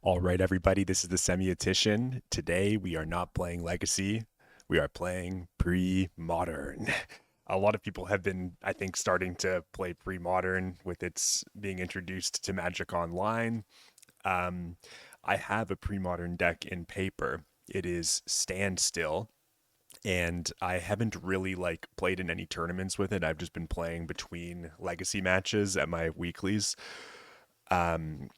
All right, everybody, this is the Semiotician. Today we are not playing Legacy, we are playing Premodern. A lot of people have been, I think, starting to play Premodern with its being introduced to Magic Online. Um, I have a Premodern deck in paper. It is Standstill, and I haven't really played in any tournaments with it. I've just been playing between Legacy matches at my weeklies. Um,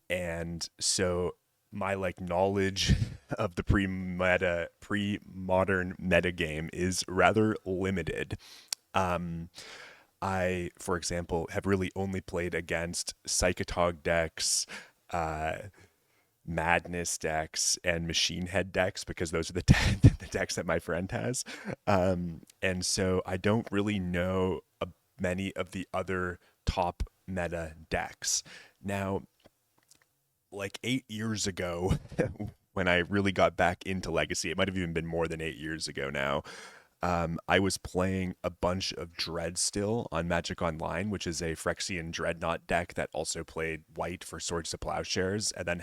and so my knowledge of the pre-modern meta game is rather limited. Um, I, for example, have really only played against Psychotog decks, uh, Madness decks, and Machine Head decks because those are the decks that my friend has. And so I don't really know many of the other top meta decks. Now, 8 years ago, when I really got back into Legacy, it might have even been more than 8 years ago now. I was playing a bunch of Dread still on Magic Online, which is a Phyrexian Dreadnought deck that also played white for Swords to Plowshares, and then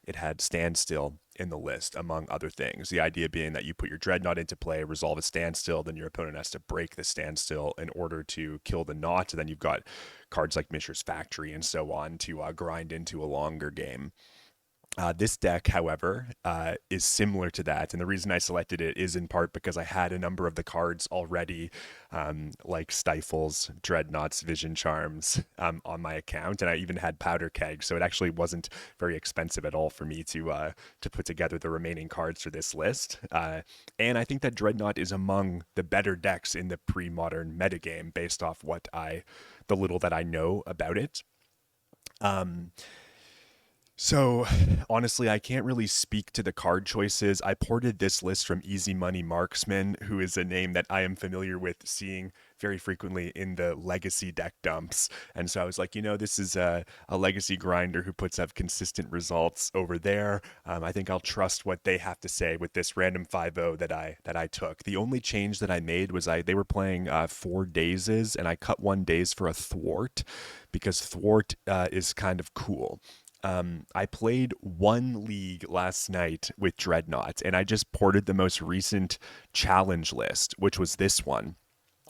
it had Standstill in the list, among other things. The idea being that you put your Dreadnought into play, resolve a standstill, then your opponent has to break the standstill in order to kill the knot. And then you've got cards like Mishra's Factory and so on to grind into a longer game. This deck, however, is similar to that. And the reason I selected it is in part because I had a number of the cards already, like Stifles, Dreadnoughts, Vision Charms, on my account. And I even had Powder Keg. So it actually wasn't very expensive at all for me to put together the remaining cards for this list. And I think that Dreadnought is among the better decks in the pre-modern metagame based off the little that I know about it. Um, so honestly, I can't really speak to the card choices. I ported this list from Easy Money Marksman, who is a name that I am familiar with seeing very frequently in the legacy deck dumps. And so I was like, this is a legacy grinder who puts up consistent results over there. I think I'll trust what they have to say with this random 5-0 that I took. The only change that I made was they were playing 4 dazes, and I cut 1 daze for a thwart because thwart is kind of cool. I played one league last night with Dreadnought, and I just ported the most recent challenge list, which was this one.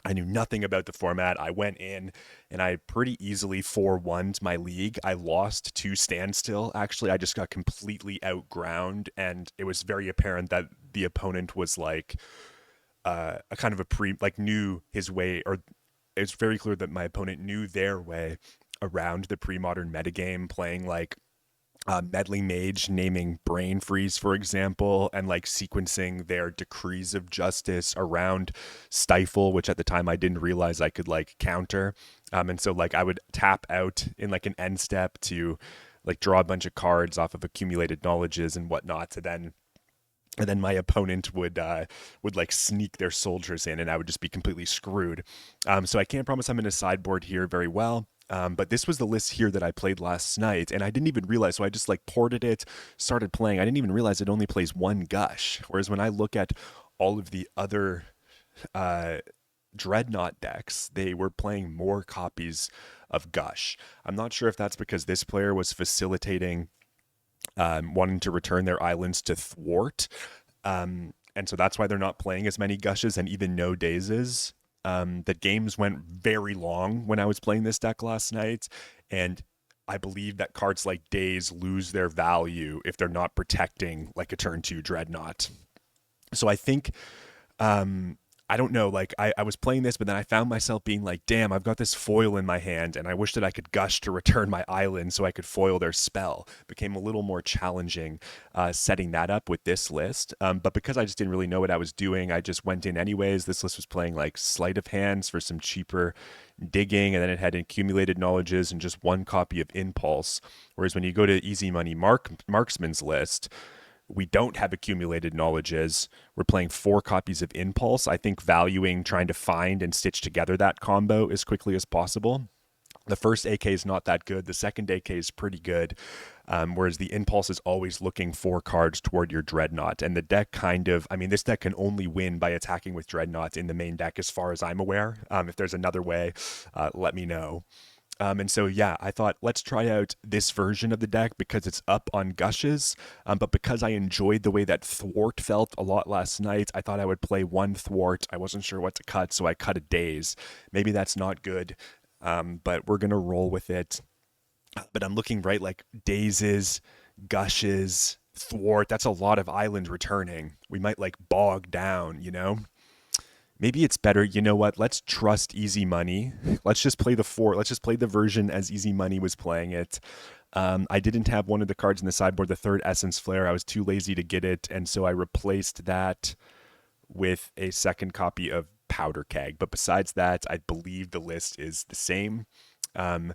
I knew nothing about the format. I went in and I pretty easily 4-1'd my league. I lost to Standstill. Actually, I just got completely outground, and it was very apparent that the opponent was a kind of knew his way, or it's very clear that my opponent knew their way around the pre-modern metagame, playing Meddling Mage, naming Brain Freeze, for example, and sequencing their Decrees of Justice around Stifle, which at the time I didn't realize I could counter. And so I would tap out in an end step to draw a bunch of cards off of accumulated knowledges and whatnot to then and then my opponent would sneak their soldiers in, and I would just be completely screwed. So I can't promise I'm in a sideboard here very well. But this was the list here that I played last night, and I didn't even realize. So I just ported it, started playing. I didn't even realize it only plays 1 gush. Whereas when I look at all of the other uh, Dreadnought decks, they were playing more copies of gush. I'm not sure if that's because this player was facilitating wanting to return their islands to thwart. And so that's why they're not playing as many gushes and even no dazes. The games went very long when I was playing this deck last night, and I believe that cards like Daze lose their value if they're not protecting a turn 2 Dreadnought. So I think I don't know, I was playing this, but then I found myself being damn, I've got this foil in my hand, and I wish that I could gush to return my island so I could foil their spell. It became a little more challenging setting that up with this list. But because I just didn't really know what I was doing, I just went in anyways. This list was playing Sleight of Hands for some cheaper digging, and then it had accumulated knowledges and just 1 copy of Impulse. Whereas when you go to Easy Money Marksman's list, we don't have accumulated knowledges. We're playing 4 copies of Impulse. I think valuing trying to find and stitch together that combo as quickly as possible. The first AK is not that good. The second AK is pretty good. Whereas the Impulse is always looking for cards toward your Dreadnought. And the deck this deck can only win by attacking with Dreadnought in the main deck as far as I'm aware. If there's another way, let me know. And so, yeah, I thought let's try out this version of the deck because it's up on Gushes. But because I enjoyed the way that Thwart felt a lot last night, I thought I would play one Thwart. I wasn't sure what to cut, so I cut a Daze. Maybe that's not good, but we're going to roll with it. But I'm looking right like Dazes, Gushes, Thwart. That's a lot of island returning. We might like bog down, you know? Maybe it's better. You know what? Let's trust Easy Money. Let's just play the four. Let's just play the version as Easy Money was playing it. I didn't have one of the cards in the sideboard, the third Essence Flare. I was too lazy to get it, and so I replaced that with a second copy of Powder Keg. But besides that, I believe the list is the same. Um,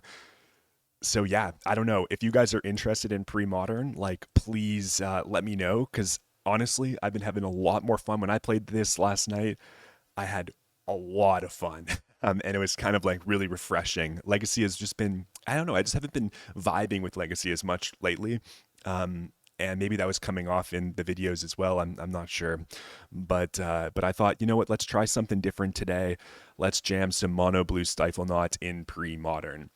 so yeah, I don't know if you guys are interested in pre-modern. Like, please let me know because honestly, I've been having a lot more fun when I played this last night. I had a lot of fun. And it was kind of like really refreshing. Legacy has just been, I don't know, I just haven't been vibing with Legacy as much lately. And maybe that was coming off in the videos as well. I'm not sure. But I thought, you know what, let's try something different today. Let's jam some mono blue Stifle Knot in pre-modern.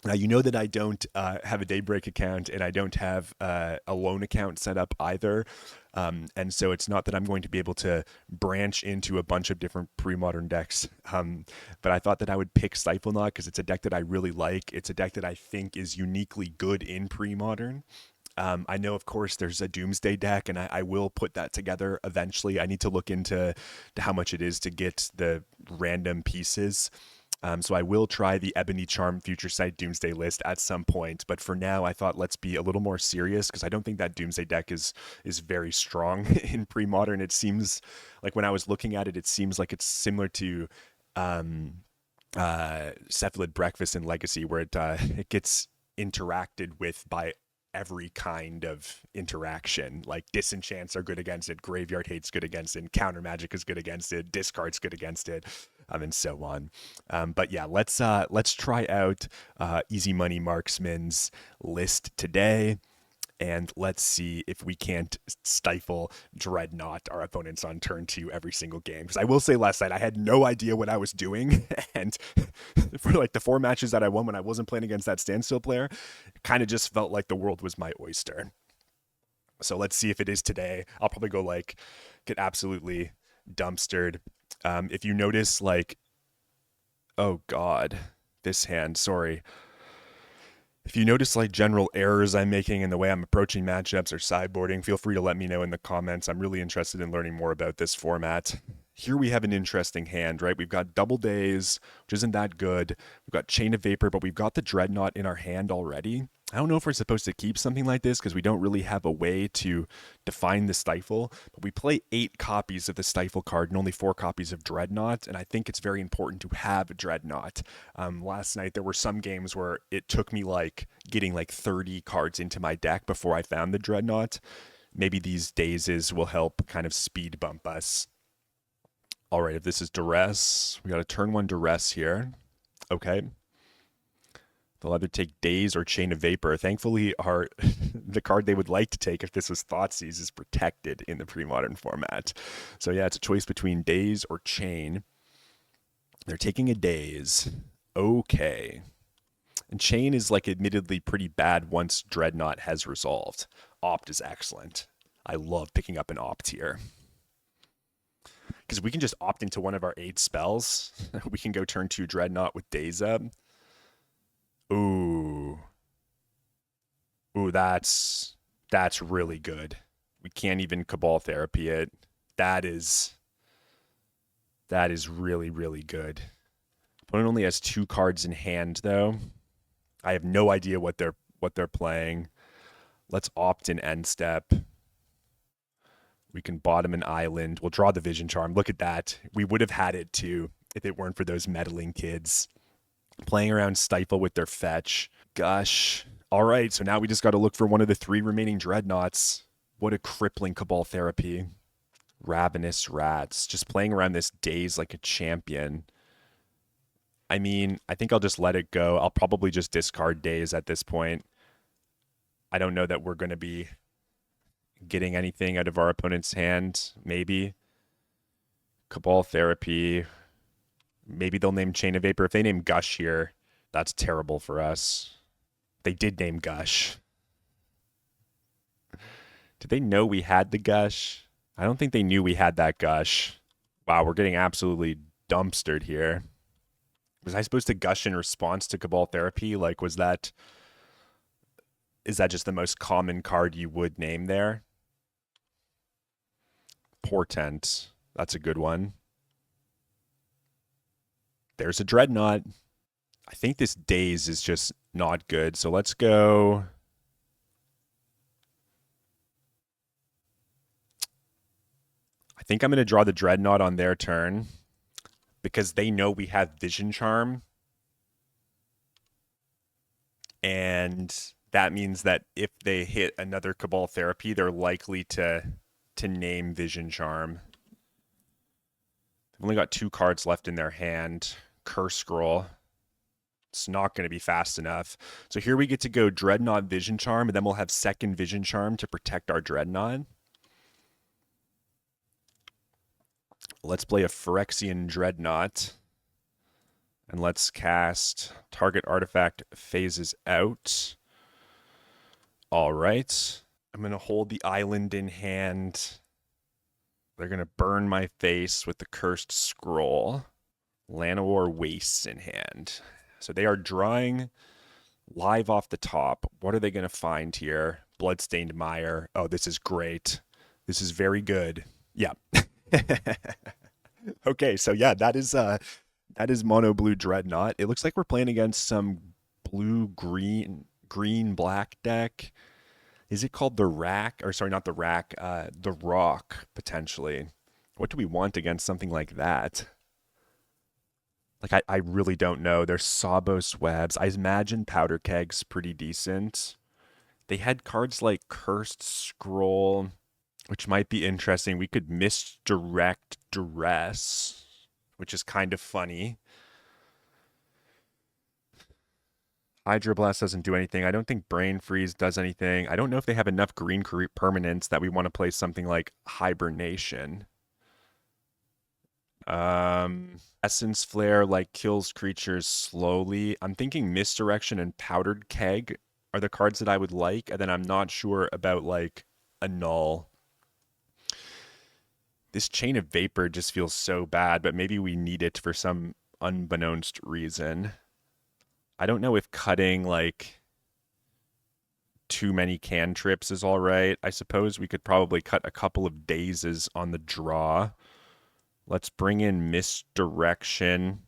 Now, you know that I don't have a Daybreak account and I don't have a loan account set up either. And so it's not that I'm going to be able to branch into a bunch of different pre-modern decks. But I thought that I would pick Stifle Knot because it's a deck that I really like. It's a deck that I think is uniquely good in pre-modern. I know, of course, there's a Doomsday deck, and I will put that together eventually. I need to look into to how much it is to get the random pieces. So I will try the Ebony Charm Future Sight Doomsday list at some point, but for now I thought let's be a little more serious because I don't think that Doomsday deck is very strong in pre-modern. It seems like when I was looking at it, it seems like it's similar to Cephalid Breakfast in Legacy, where it gets interacted with by every kind of interaction. Like disenchants are good against it, graveyard hate's good against it, counter magic is good against it, discard's good against it, and so on. But yeah, let's try out Easy Money Marksman's list today. And let's see if we can't stifle Dreadnought, our opponents, on turn two every single game. Because I will say last night, I had no idea what I was doing. And for like the four matches that I won when I wasn't playing against that standstill player, it kind of just felt like the world was my oyster. So let's see if it is today. I'll probably go like get absolutely dumpstered. If you notice, like, oh God, this hand, sorry. If you notice like general errors I'm making in the way I'm approaching matchups or sideboarding, feel free to let me know in the comments. I'm really interested in learning more about this format. Here we have an interesting hand, right? We've got Double Daze, which isn't that good. We've got Chain of Vapor, but we've got the Dreadnought in our hand already. I don't know if we're supposed to keep something like this because we don't really have a way to define the Stifle, but we play 8 copies of the Stifle card and only 4 copies of Dreadnought, and I think it's very important to have Dreadnought. Last night there were some games where it took me like getting like 30 cards into my deck before I found the Dreadnought. Maybe these dazes will help kind of speed bump us. All right, if this is Duress, we got a turn 1 Duress here. Okay. They'll either take Daze or Chain of Vapor. Thankfully, the card they would like to take if this was Thoughtseize is protected in the pre-modern format. So yeah, it's a choice between Daze or Chain. They're taking a Daze. Okay. And Chain is like admittedly pretty bad once Dreadnought has resolved. Opt is excellent. I love picking up an Opt here. Because we can just opt into one of our 8 spells. We can go turn 2 Dreadnought with Daze up. Ooh. Ooh, that's really good. We can't even Cabal Therapy it. That is really, really good. Opponent only has 2 cards in hand though. I have no idea what they're playing. Let's opt in end step. We can bottom an island. We'll draw the Vision Charm. Look at that. We would have had it too if it weren't for those meddling kids playing around Stifle with their fetch. Gosh. All right, so now we just got to look for one of the 3 remaining Dreadnoughts. What a crippling Cabal Therapy. Ravenous Rats. Just playing around this Daze like a champion. I mean, I think I'll just let it go. I'll probably just discard Daze at this point. I don't know that we're going to be getting anything out of our opponent's hand. Maybe. Cabal Therapy. Maybe they'll name Chain of Vapor. If they name Gush here, That's terrible for us. They did name Gush. Did they know we had the Gush? I don't think they knew we had that Gush. Wow, we're getting absolutely dumpstered here. Was I supposed to Gush in response to Cabal Therapy? Like, is that just the most common card you would name there? Portent. That's a good one. There's a Dreadnought. I think this Daze is just not good. So let's go. I think I'm going to draw the Dreadnought on their turn because they know we have Vision Charm. And that means that if they hit another Cabal Therapy, they're likely to name Vision Charm. They've only got 2 cards left in their hand. Curse Scroll. It's not going to be fast enough. So here we get to go Dreadnought Vision Charm, and then we'll have second Vision Charm to protect our Dreadnought. Let's play a Phyrexian Dreadnought. And let's cast target artifact phases out. All right. I'm going to hold the island in hand. They're going to burn my face with the Cursed Scroll. Llanowar Wastes in hand. So they are drawing live off the top. What are they going to find here? Bloodstained Mire. Oh, this is great. This is very good. Yeah. Okay, so yeah, that is mono blue Dreadnought. It looks like we're playing against some blue green black deck. Is it called the Rack? Or sorry, not the Rack, the Rock, potentially. What do we want against something like that? Like, I really don't know. There's Sawboss Webs. I imagine Powder Keg's pretty decent. They had cards like Cursed Scroll, which might be interesting. We could misdirect Duress, which is kind of funny. Hydroblast doesn't do anything. I don't think Brain Freeze does anything. I don't know if they have enough green permanents that we want to play something like Hibernation. Essence Flare like kills creatures slowly. I'm thinking Misdirection and Powdered Keg are the cards that I would like, and then I'm not sure about like Annul. This Chain of Vapor just feels so bad, but maybe we need it for some unbeknownst reason. I don't know if cutting like too many cantrips is all right. I suppose we could probably cut a couple of dazes on the draw. Let's bring in Misdirection,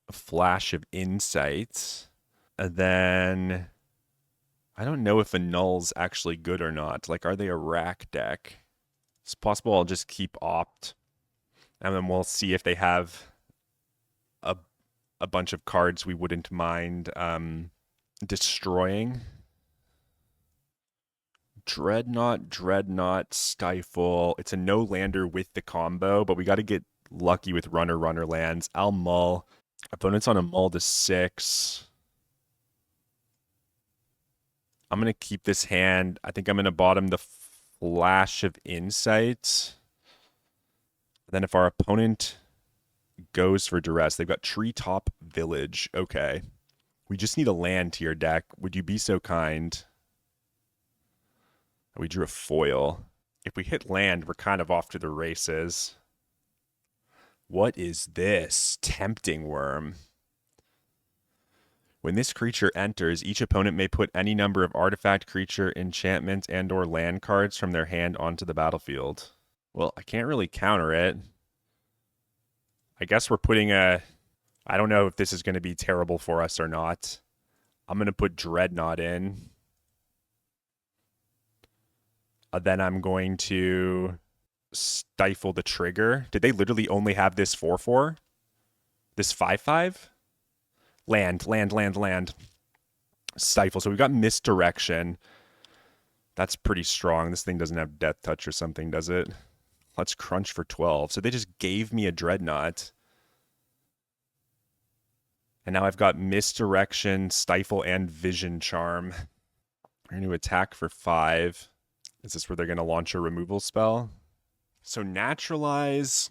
a Flash of Insight, and then I don't know if Annul's actually good or not. Like, are they a Rack deck? It's possible I'll just keep Opt, and then we'll see if they have a bunch of cards we wouldn't mind destroying. Dreadnought, Stifle. It's a no-lander with the combo, but we got to get lucky with runner lands. I'll mull. Opponent's on a mull to 6. I'm going to keep this hand. I think I'm going to bottom the Flash of Insight. Then if our opponent goes for Duress, they've got Treetop Village. Okay. We just need a land to your deck. Would you be so kind? We drew a foil. If we hit land, we're kind of off to the races. What is this? Tempting Worm. When this creature enters, each opponent may put any number of artifact, creature, enchantment, and or land cards from their hand onto the battlefield. Well, I can't really counter it. I guess we're putting a... I don't know if this is going to be terrible for us or not. I'm going to put Dreadnought in. Then I'm going to stifle the trigger. Did they literally only have this 4/4? This 5/5? Land. Stifle. So we've got Misdirection. That's pretty strong. This thing doesn't have Death Touch or something, does it? Let's crunch for 12. So they just gave me a Dreadnought. And now I've got Misdirection, Stifle, and Vision Charm. We're going to attack for 5. Is this where they're going to launch a removal spell? So Naturalize.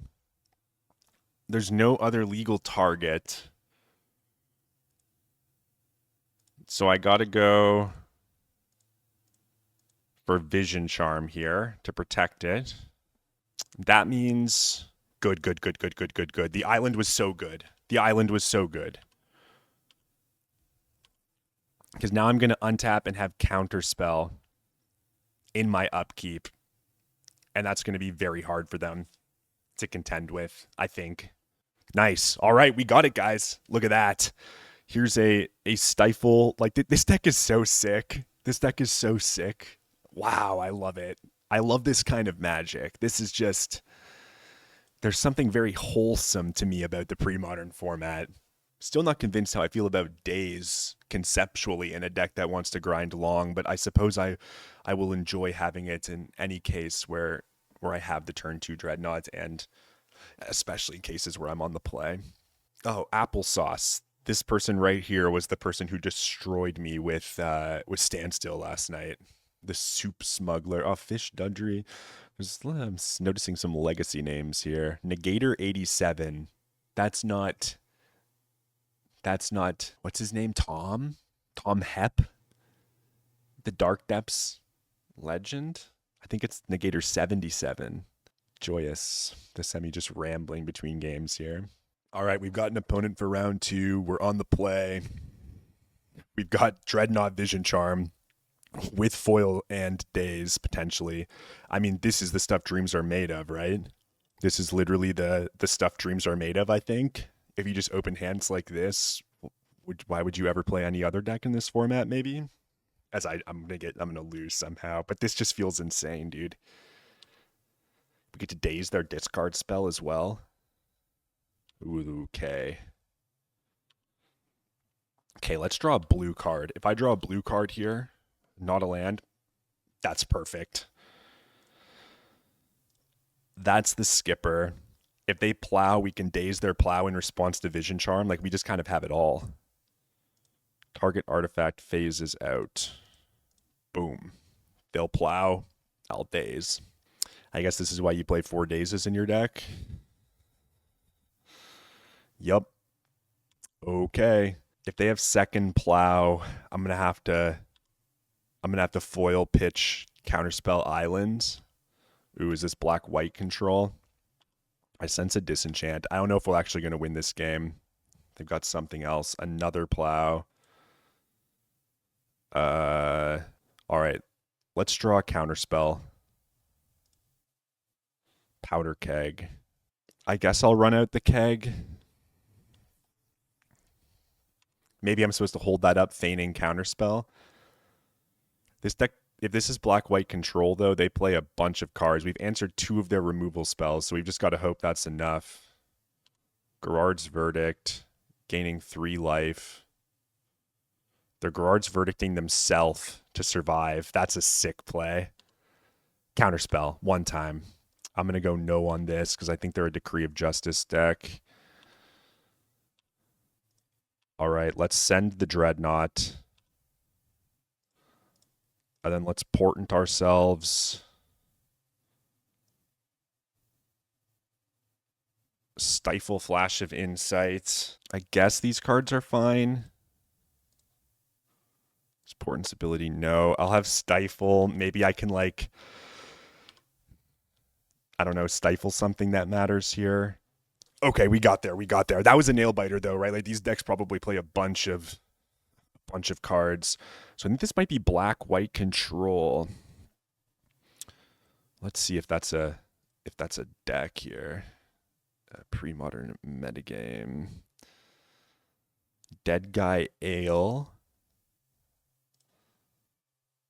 There's no other legal target. So I gotta go for Vision Charm here to protect it. That means good, good, good, good, good, good, good. The island was so good. The island was so good. Because now I'm going to untap and have Counterspell in my upkeep. And that's going to be very hard for them to contend with, I think. Nice. All right, we got it, guys. Look at that. Here's a Stifle. Like, this deck is so sick. This deck is so sick. Wow, I love it. I love this kind of magic. This is just... There's something very wholesome to me about the pre-modern format. Still not convinced how I feel about Daze conceptually in a deck that wants to grind long, but I suppose I will enjoy having it in any case where I have the turn 2 Dreadnought, and especially in cases where I'm on the play. Oh, applesauce. This person right here was the person who destroyed me with Standstill last night. The soup smuggler. Oh, Fish Dudgery. I'm noticing some legacy names here. Negator 87. That's not. What's his name? Tom Hep. The Dark Depths legend. I think it's Negator 77. Joyous. The semi just rambling between games here. All right, we've got an opponent for round 2. We're on the play. We've got Dreadnought Vision Charm with foil and Daze, potentially. I mean, this is the stuff dreams are made of, right? This is literally the stuff dreams are made of, I think. If you just open hands like this, why would you ever play any other deck in this format, maybe? As I'm gonna lose somehow, but this just feels insane, dude. We get to Daze their discard spell as well. Ooh, okay. Okay, let's draw a blue card. If I draw a blue card here, not a land, that's perfect. That's the skipper. If they plow, we can Daze their plow in response to Vision Charm. Like, we just kind of have it all. Target artifact phases out. Boom. They'll plow. I'll Daze. I guess this is why you play 4 Dazes in your deck. Yup. Okay. If they have second plow, I'm gonna have to foil pitch Counterspell Islands. Ooh, is this black-white control? I sense a Disenchant. I don't know if we're actually going to win this game. They've got something else. Another plow. All right. Let's draw a Counterspell. Powder Keg. I guess I'll run out the keg. Maybe I'm supposed to hold that up, feigning Counterspell. This deck, if this is black-white control, though, they play a bunch of cards. We've answered 2 of their removal spells, so we've just got to hope that's enough. Gerard's Verdict, gaining 3 life. They're Gerard's Verdicting themselves to survive. That's a sick play. Counterspell, 1 time. I'm going to go no on this because I think they're a Decree of Justice deck. All right, let's send the Dreadnought. And then let's portent ourselves. Stifle Flash of Insight. I guess these cards are fine. Portent's ability, no. I'll have Stifle. Maybe I can, like, I don't know, stifle something that matters here. Okay, we got there. That was a nail biter, though, right? Like, these decks probably play a bunch of cards. So I think this might be black-white control. Let's see if that's a deck here. Pre-modern metagame. Dead Guy Ale.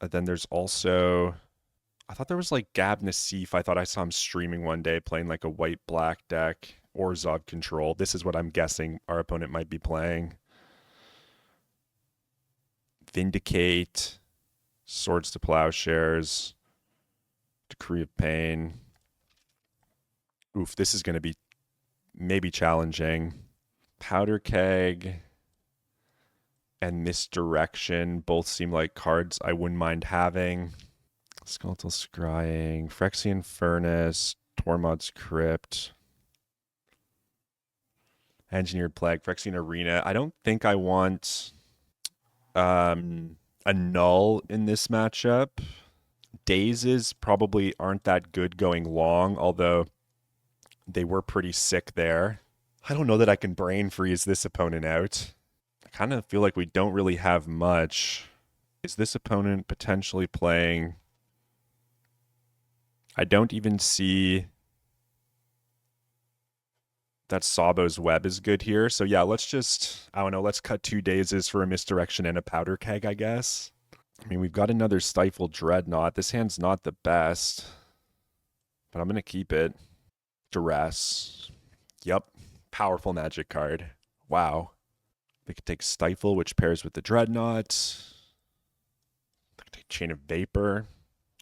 And then there's also, I thought there was like Gab Nassif. I thought I saw him streaming one day playing like a white-black deck. Or Zod control. This is what I'm guessing our opponent might be playing. Vindicate, Swords to Plowshares, Decree of Pain. Oof, this is going to be maybe challenging. Powder Keg and Misdirection both seem like cards I wouldn't mind having. Skeletal Scrying, Phyrexian Furnace, Tormod's Crypt, Engineered Plague, Phyrexian Arena. I don't think I want A null in this matchup. Dazes probably aren't that good going long, although they were pretty sick there. I don't know that I can brain freeze this opponent out. I kind of feel like we don't really have much. Is this opponent potentially playing? I don't even see that Sabo's Web is good here. So yeah, let's just, I don't know, let's cut 2 dazes for a misdirection and a powder keg, I guess. I mean, we've got another Stifled Dreadnought. This hand's not the best, but I'm going to keep it. Duress. Yep. Powerful magic card. Wow. They could take Stifle, which pairs with the Dreadnought. They could take Chain of Vapor,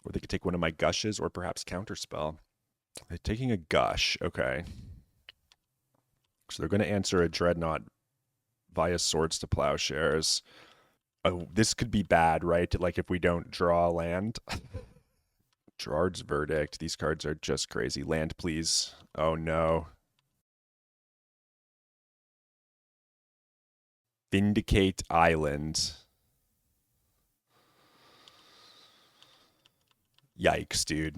or they could take one of my Gushes, or perhaps Counterspell. They're taking a Gush. Okay. So they're going to answer a Dreadnought via Swords to Plowshares. Oh, this could be bad, right? Like if we don't draw land. Gerard's Verdict. These cards are just crazy. Land, please. Oh, no. Vindicate Island. Yikes, dude.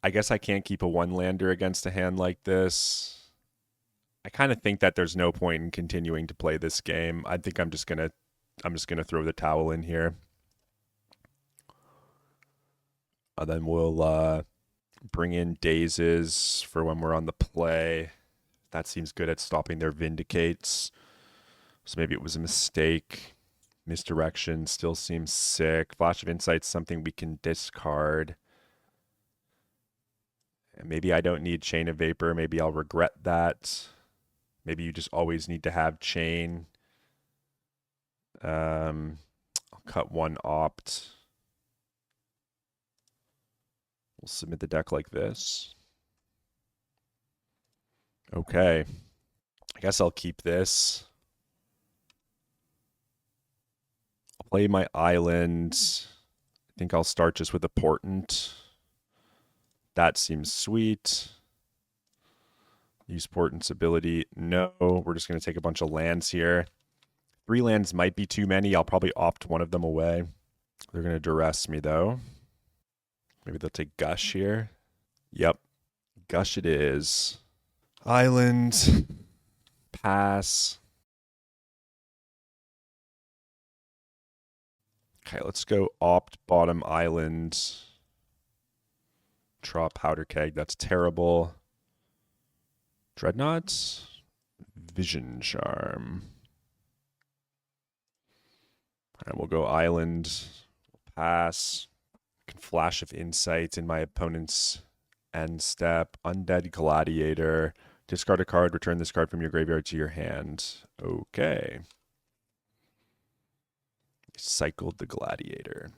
I guess I can't keep a one-lander against a hand like this. I kind of think that there's no point in continuing to play this game. I think I'm just gonna throw the towel in here. And then we'll bring in Dazes for when we're on the play. That seems good at stopping their Vindicates. So maybe it was a mistake. Misdirection still seems sick. Flash of Insight's something we can discard. And maybe I don't need Chain of Vapor. Maybe I'll regret that. Maybe you just always need to have Chain. I'll cut one opt. We'll submit the deck like this. Okay. I guess I'll keep this. I'll play my island. I think I'll start just with a Portent. That seems sweet. Use Portent's ability. No, we're just going to take a bunch of lands here. 3 lands might be too many. I'll probably opt one of them away. They're going to duress me, though. Maybe they'll take Gush here. Yep. Gush it is. Island. Pass. Okay, let's go opt bottom island. Draw powder keg. That's terrible. Dreadnought. Vision Charm. All right, we'll go island. Pass. Can Flash of Insight in my opponent's end step. Undead Gladiator. Discard a card. Return this card from your graveyard to your hand. Okay. Cycled the Gladiator.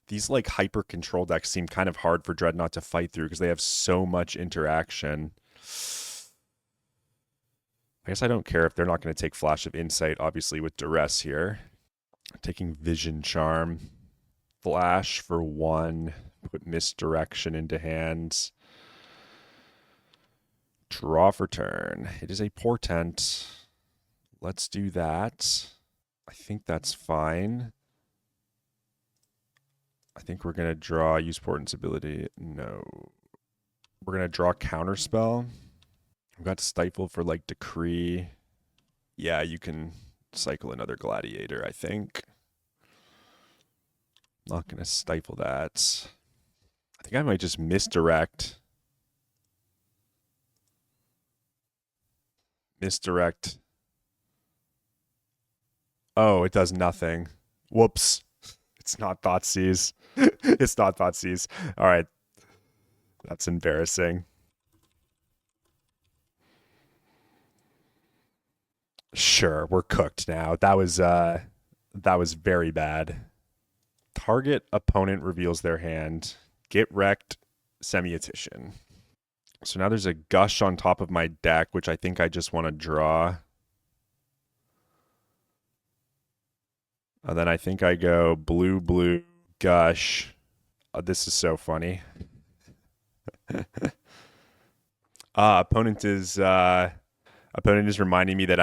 These like hyper control decks seem kind of hard for Dreadnought to fight through because they have so much interaction. I guess I don't care if they're not going to take Flash of Insight, obviously, with Duress here. Taking Vision Charm. Flash for 1. Put Misdirection into hands. Draw for turn. It is a Portent. Let's do that. I think that's fine. I think we're going to draw, use Portent's ability. No. We're going to draw Counterspell. I've got Stifle for like Decree. Yeah, you can cycle another Gladiator, I think. Not going to stifle that. I think I might just misdirect. Misdirect. Oh, it does nothing. Whoops. It's not Thoughtseize. It's not Thoughtseize. All right. That's embarrassing. Sure, we're cooked now. That was very bad. Target opponent reveals their hand. Get wrecked, Semiotician. So now there's a Gush on top of my deck, which I think I just want to draw. And then I think I go blue, blue, gush. This is so funny. Opponent is reminding me that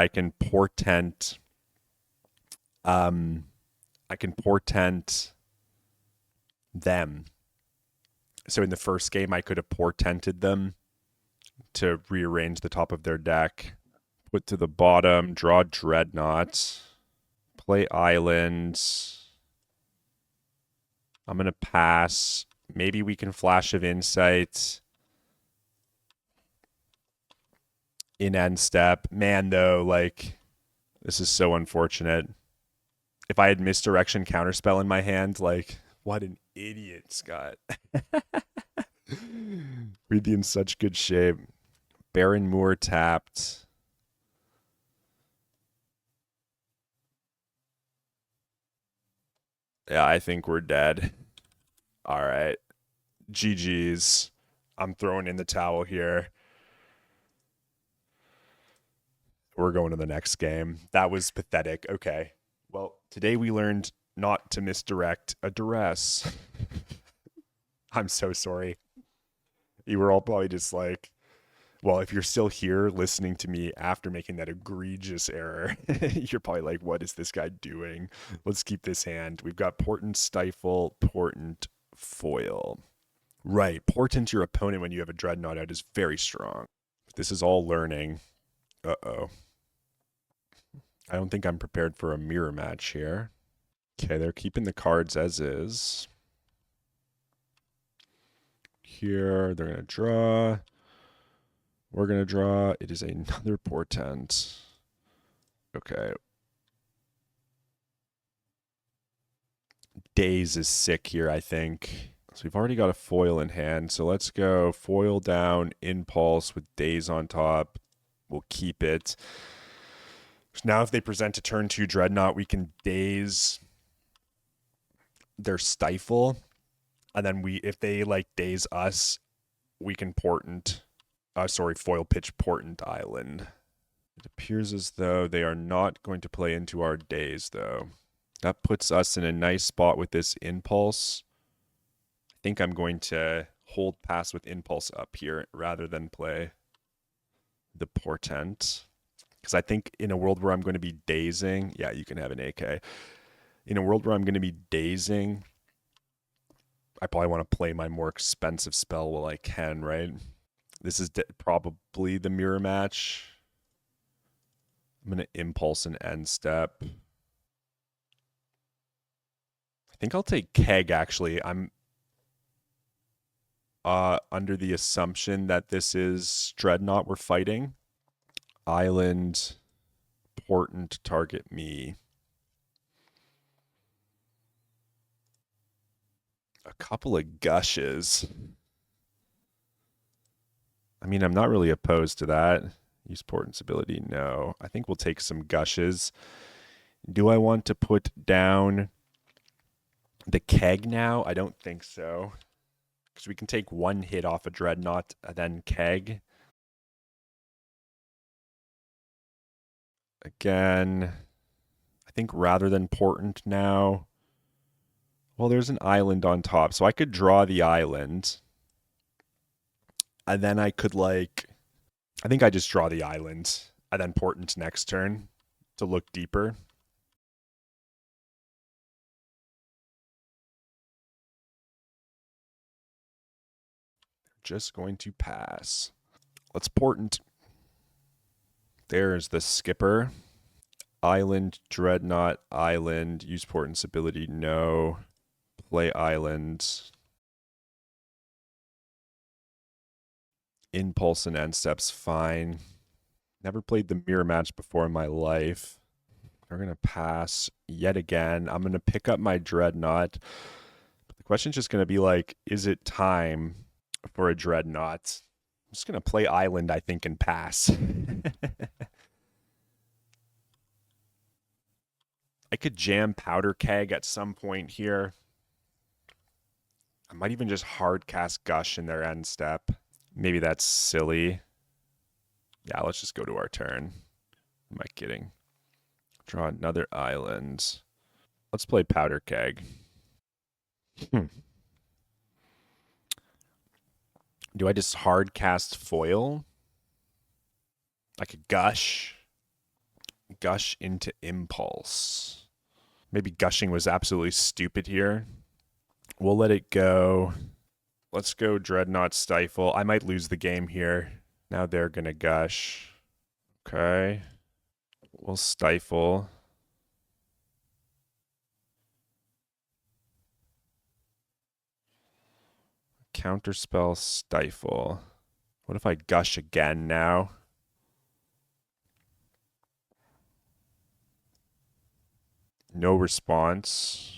um I can portent them. So in the first game I could have portented them to rearrange the top of their deck. Put to the bottom, draw Dreadnought, play Islands. I'm gonna pass. Maybe we can Flash of Insight in end step. Man, though, like this is so unfortunate. If I had Misdirection Counterspell in my hand, like what an idiot, Scott. We'd be in such good shape. Baron Moore tapped. Yeah, I think we're dead. All right. GG's. I'm throwing in the towel here. We're going to the next game. That was pathetic. Okay. Well, today we learned not to misdirect a duress. I'm so sorry. You were all probably just like, well, if you're still here listening to me after making that egregious error, you're probably like, what is this guy doing? Let's keep this hand. We've got Portent Stifle, Portent Foil. Right. Portent your opponent when you have a Dreadnought out is very strong. This is all learning. Uh-oh. I don't think I'm prepared for a mirror match here. Okay, they're keeping the cards as is. Here, they're going to draw. We're going to draw. It is another portent. Okay. Daze is sick here, I think. So we've already got a foil in hand. So let's go foil down, impulse with Daze on top. We'll keep it. So now if they present a turn 2 Dreadnought, we can Daze their Stifle. And then if they like Daze us, we can foil pitch Portent Island. It appears as though they are not going to play into our Daze, though. That puts us in a nice spot with this Impulse. I think I'm going to hold pass with Impulse up here rather than play the Portent. Because I think in a world where I'm going to be dazing, yeah, you can have an AK. In a world where I'm going to be dazing, I probably want to play my more expensive spell while I can, right? This is probably the mirror match. I'm going to impulse an end step. I think I'll take Keg, actually. I'm under the assumption that this is Dreadnought we're fighting. Island, Portent, target me. A couple of gushes. I mean, I'm not really opposed to that. Use Portent's ability, no. I think we'll take some gushes. Do I want to put down the Keg now? I don't think so. Because we can take one hit off a Dreadnought, and then Keg. Again, I think rather than Portent now, well, there's an island on top. So I could draw the island. And then I could I think I just draw the island and then Portent next turn to look deeper. Just going to pass. Let's Portent. There's the skipper. Island, Dreadnought, Island. Use Portent's ability, no. Play Island. Impulse and end steps, fine. Never played the mirror match before in my life. We're going to pass yet again. I'm going to pick up my Dreadnought. The question's just going to be like, is it time for a Dreadnought? I'm just going to play Island, I think, and pass. I could jam Powder Keg at some point here. I might even just hard cast Gush in their end step. Maybe that's silly. Yeah, let's just go to our turn. Am I kidding? Draw another island. Let's play Powder Keg. Hmm. Do I just hard cast foil? I could gush into impulse. Maybe gushing was absolutely stupid here. We'll let it go. Let's go Dreadnought Stifle. I might lose the game here. Now they're going to gush. Okay. We'll Stifle. Counterspell Stifle. What if I gush again now? No response.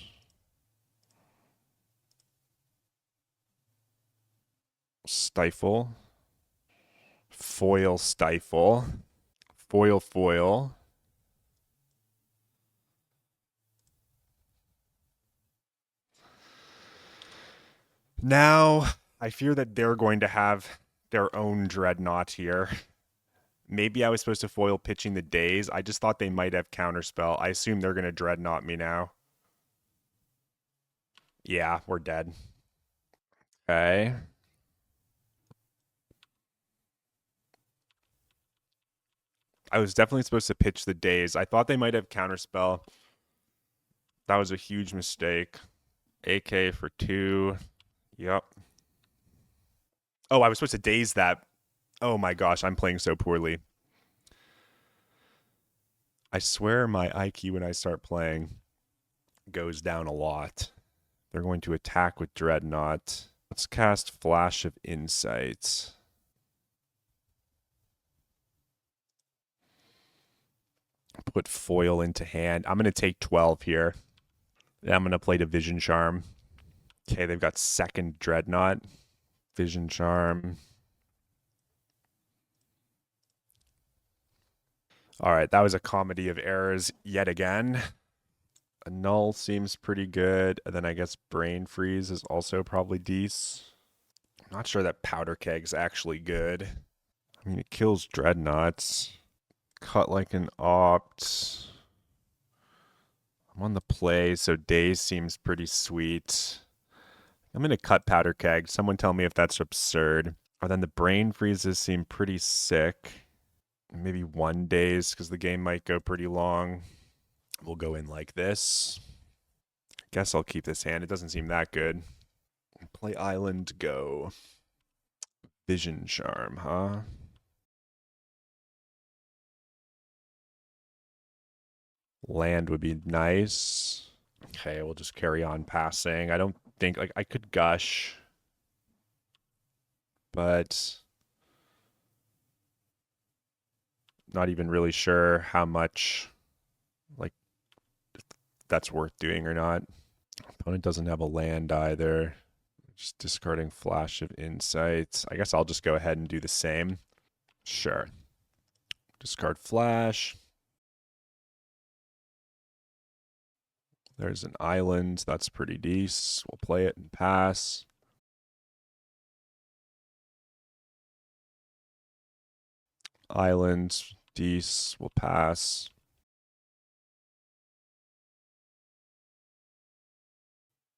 Stifle. Foil Stifle. Foil Foil. Now, I fear that they're going to have their own Dreadnought here. Maybe I was supposed to foil pitching the Daze. I just thought they might have Counterspell. I assume they're going to Dreadnought me now. Yeah, we're dead. Okay. I was definitely supposed to pitch the Daze. I thought they might have Counterspell. That was a huge mistake. AK for 2. Yep. Oh, I was supposed to Daze that. Oh my gosh, I'm playing so poorly. I swear my IQ when I start playing goes down a lot. They're going to attack with Dreadnought. Let's cast Flash of Insight. Put foil into hand. I'm going to take 12 here. And I'm going to play Division Charm. Okay, they've got second Dreadnought. Vision Charm. All right, that was a comedy of errors yet again. A null seems pretty good. And then I guess Brain Freeze is also probably decent. I'm not sure that Powder Keg's actually good. I mean, it kills Dreadnoughts. Cut like an opt. I'm on the play, so Daze seems pretty sweet. I'm going to cut Powder Keg. Someone tell me if that's absurd. Or then the Brain Freezes seem pretty sick. Maybe 1 Daze, because the game might go pretty long. We'll go in like this. Guess I'll keep this hand. It doesn't seem that good. Play Island, go. Vision Charm, huh? Land would be nice. Okay, we'll just carry on passing. I don't think, like, I could gush, but not even really sure how much, like, that's worth doing or not. Opponent doesn't have a land either. Just discarding Flash of Insight. I guess I'll just go ahead and do the same. Sure. Discard Flash. There's an island. That's pretty decent. We'll play it and pass. Island, decent. We'll pass.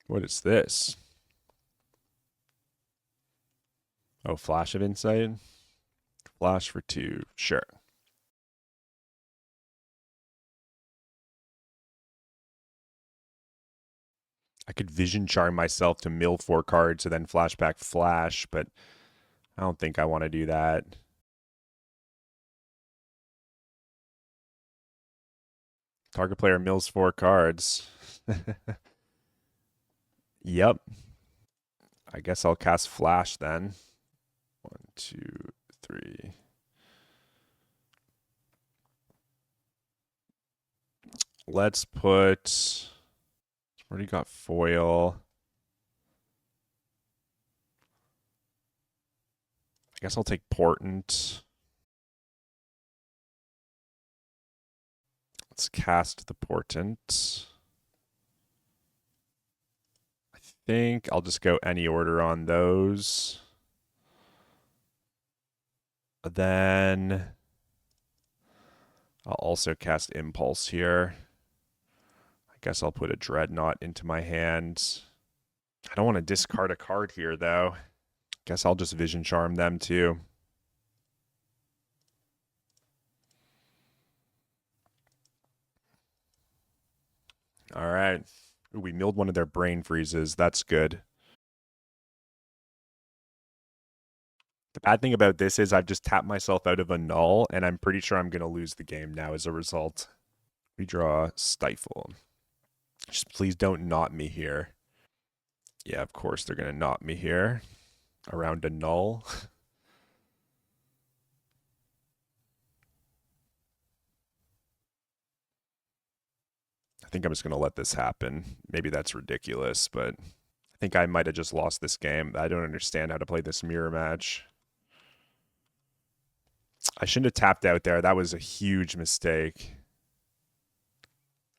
What is this? Oh, Flash of Insight? Flash for 2. Sure. I could Vision Charm myself to mill 4 cards and then flashback Flash, but I don't think I want to do that. Target player mills 4 cards. Yep. I guess I'll cast Flash then. 1, 2, 3. Let's put. Already got foil. I guess I'll take Portent. Let's cast the Portent. I think I'll just go any order on those. Then I'll also cast Impulse here. I Guess I'll put a Dreadnought into my hand. I don't want to discard a card here, though. Guess I'll just Vision Charm them, too. All right. Ooh, we milled one of their Brain Freezes. That's good. The bad thing about this is I've just tapped myself out of a null, and I'm pretty sure I'm going to lose the game now as a result. We draw Stifle. Just please don't knot me here. Yeah, of course they're going to knot me here. Around a null. I think I'm just going to let this happen. Maybe that's ridiculous, but I think I might have just lost this game. I don't understand how to play this mirror match. I shouldn't have tapped out there. That was a huge mistake.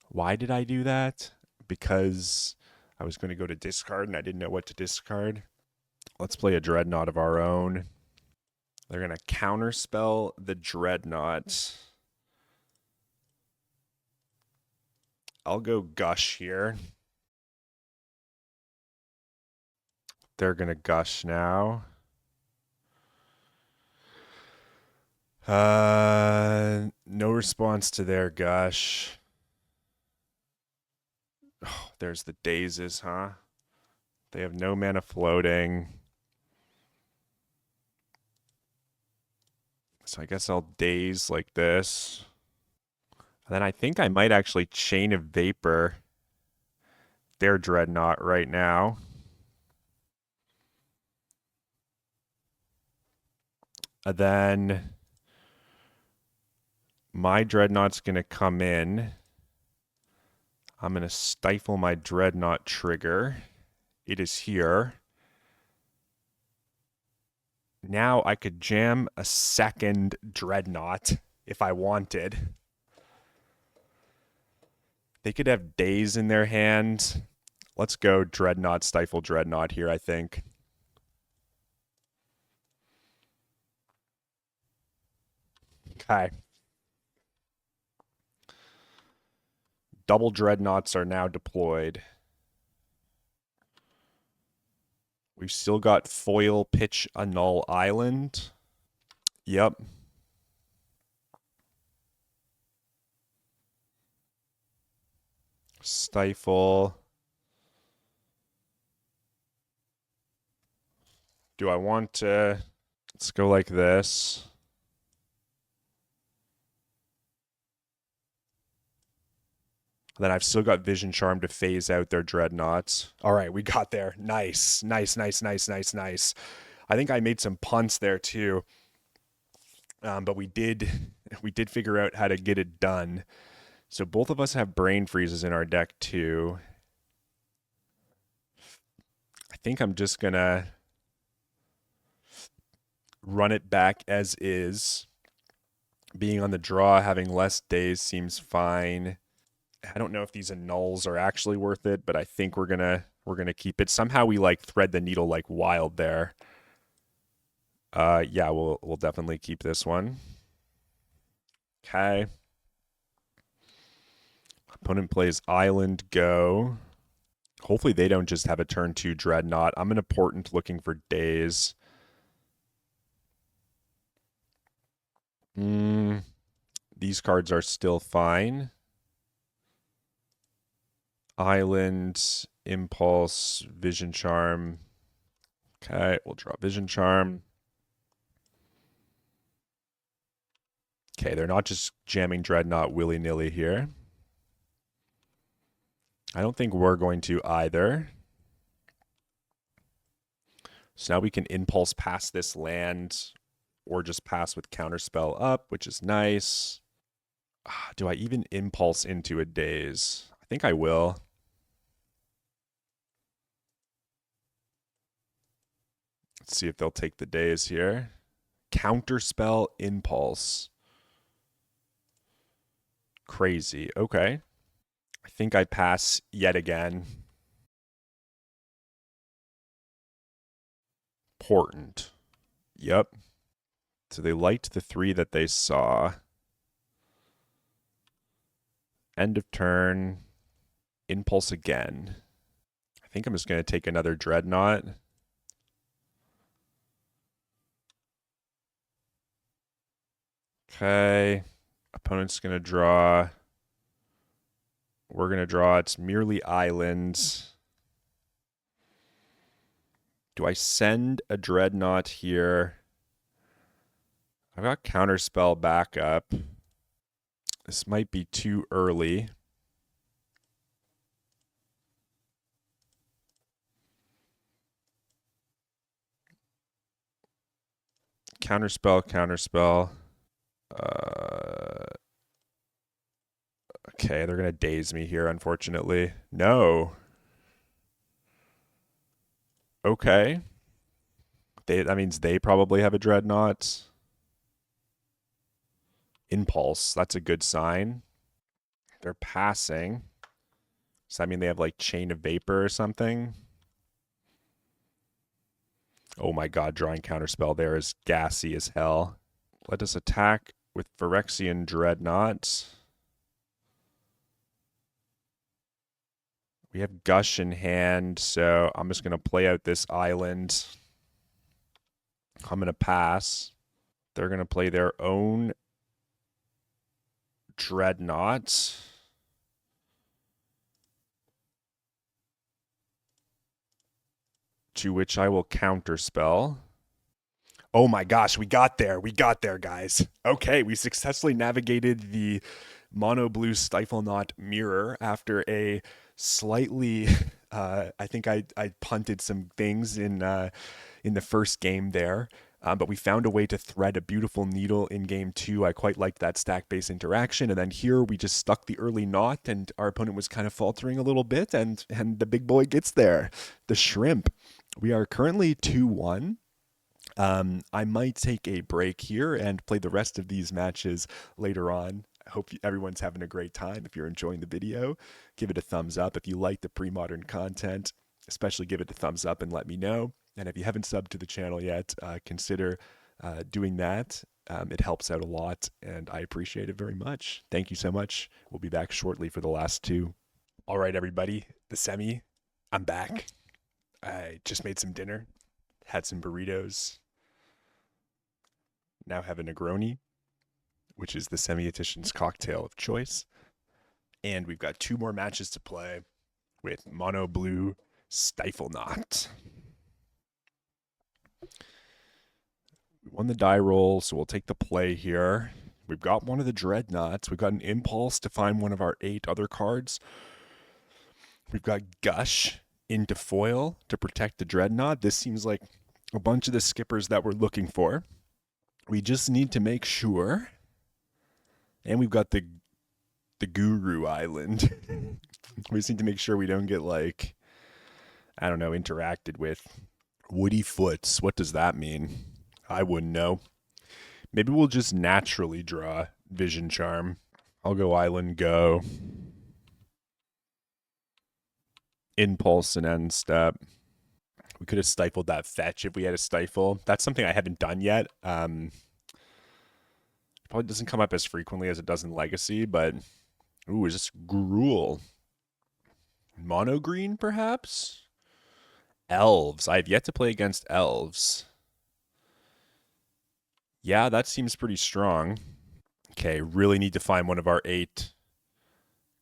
Why did I do that? Because I was going to go to discard and I didn't know what to discard. Let's play a Dreadnought of our own. They're going to counterspell the Dreadnought. I'll go Gush here. They're going to Gush now. No response to their Gush. Oh, there's the Dazes, huh? They have no mana floating. So I guess I'll Daze like this. And then I think I might actually Chain of Vapor their Dreadnought right now. And then my Dreadnought's going to come in. I'm going to stifle my Dreadnought trigger. It is here. Now I could jam a second Dreadnought if I wanted. They could have Daze in their hand. Let's go Dreadnought, stifle Dreadnought here, I think. Okay. Double Dreadnoughts are now deployed. We've still got foil pitch a null island. Yep. Stifle. Do I want to... Let's go like this. Then I've still got Vision Charm to phase out their Dreadnoughts. All right, we got there. Nice. Nice. I think I made some punts there too. But we did figure out how to get it done. So both of us have Brain Freezes in our deck too. I think I'm just going to run it back as is. Being on the draw, having less days seems fine. I don't know if these annuls are actually worth it, but I think we're gonna keep it. Somehow we like thread the needle like wild there. Yeah, we'll definitely keep this one. Okay. Opponent plays Island Go. Hopefully they don't just have a turn 2 Dreadnought. I'm an important looking for days. These cards are still fine. Island, Impulse, Vision Charm. Okay, we'll draw Vision Charm. Okay, they're not just jamming Dreadnought willy-nilly here. I don't think we're going to either. So now we can Impulse past this land or just pass with Counterspell up, which is nice. Do I even Impulse into a Daze? I think I will. Let's see if they'll take the Daze here. Counterspell Impulse. Crazy. Okay. I think I pass yet again. Important. Yep. So they liked the 3 that they saw. End of turn. Impulse again. I think I'm just going to take another Dreadnought. Okay. Opponent's going to draw. We're going to draw. It's merely islands. Do I send a Dreadnought here? I've got Counterspell backup. This might be too early. Counterspell, Counterspell. Okay, they're going to daze me here, unfortunately. No. Okay. That means they probably have a Dreadnought. Impulse, that's a good sign. They're passing. Does that mean they have like Chain of Vapor or something? Oh my god, drawing Counterspell there is gassy as hell. Let us attack with Phyrexian Dreadnought. We have Gush in hand, so I'm just going to play out this island. I'm going to pass. They're going to play their own Dreadnought. To which I will counterspell. Oh my gosh, we got there. We got there, guys. Okay, we successfully navigated the mono blue Stifle Knot mirror after a slightly I think I punted some things in the first game there. But we found a way to thread a beautiful needle in game 2. I quite liked that stack-based interaction. And then here we just stuck the early knot, and our opponent was kind of faltering a little bit, and the big boy gets there. The shrimp. We are currently 2-1. I might take a break here and play the rest of these matches later on. I hope everyone's having a great time. If you're enjoying the video, give it a thumbs up. If you like the Premodern content, especially give it a thumbs up and let me know. And if you haven't subbed to the channel yet, consider doing that. It helps out a lot, and I appreciate it very much. Thank you so much. We'll be back shortly for the last two. All right, everybody, the semi, I'm back. I just made some dinner, had some burritos, now have a Negroni, which is the semi-etician's cocktail of choice. And we've got 2 more matches to play with Mono Blue Stifle Knot. We won the die roll, so we'll take the play here. We've got one of the Dreadnoughts. We've got an Impulse to find one of our 8 other cards. We've got Gush into foil to protect the Dreadnought. This seems like a bunch of the skippers that we're looking for. We just need to make sure. And we've got the Guru Island. We just need to make sure we don't get, like, I don't know, interacted with. Woody Foots. What does that mean? I wouldn't know. Maybe we'll just naturally draw Vision Charm. I'll go Island Go. Impulse and end step. We could have stifled that fetch if we had a stifle. That's something I haven't done yet. Probably doesn't come up as frequently as it does in Legacy, but ooh, is this Gruul? Mono green, perhaps? Elves. I have yet to play against Elves. Yeah, that seems pretty strong. Okay, really need to find one of our 8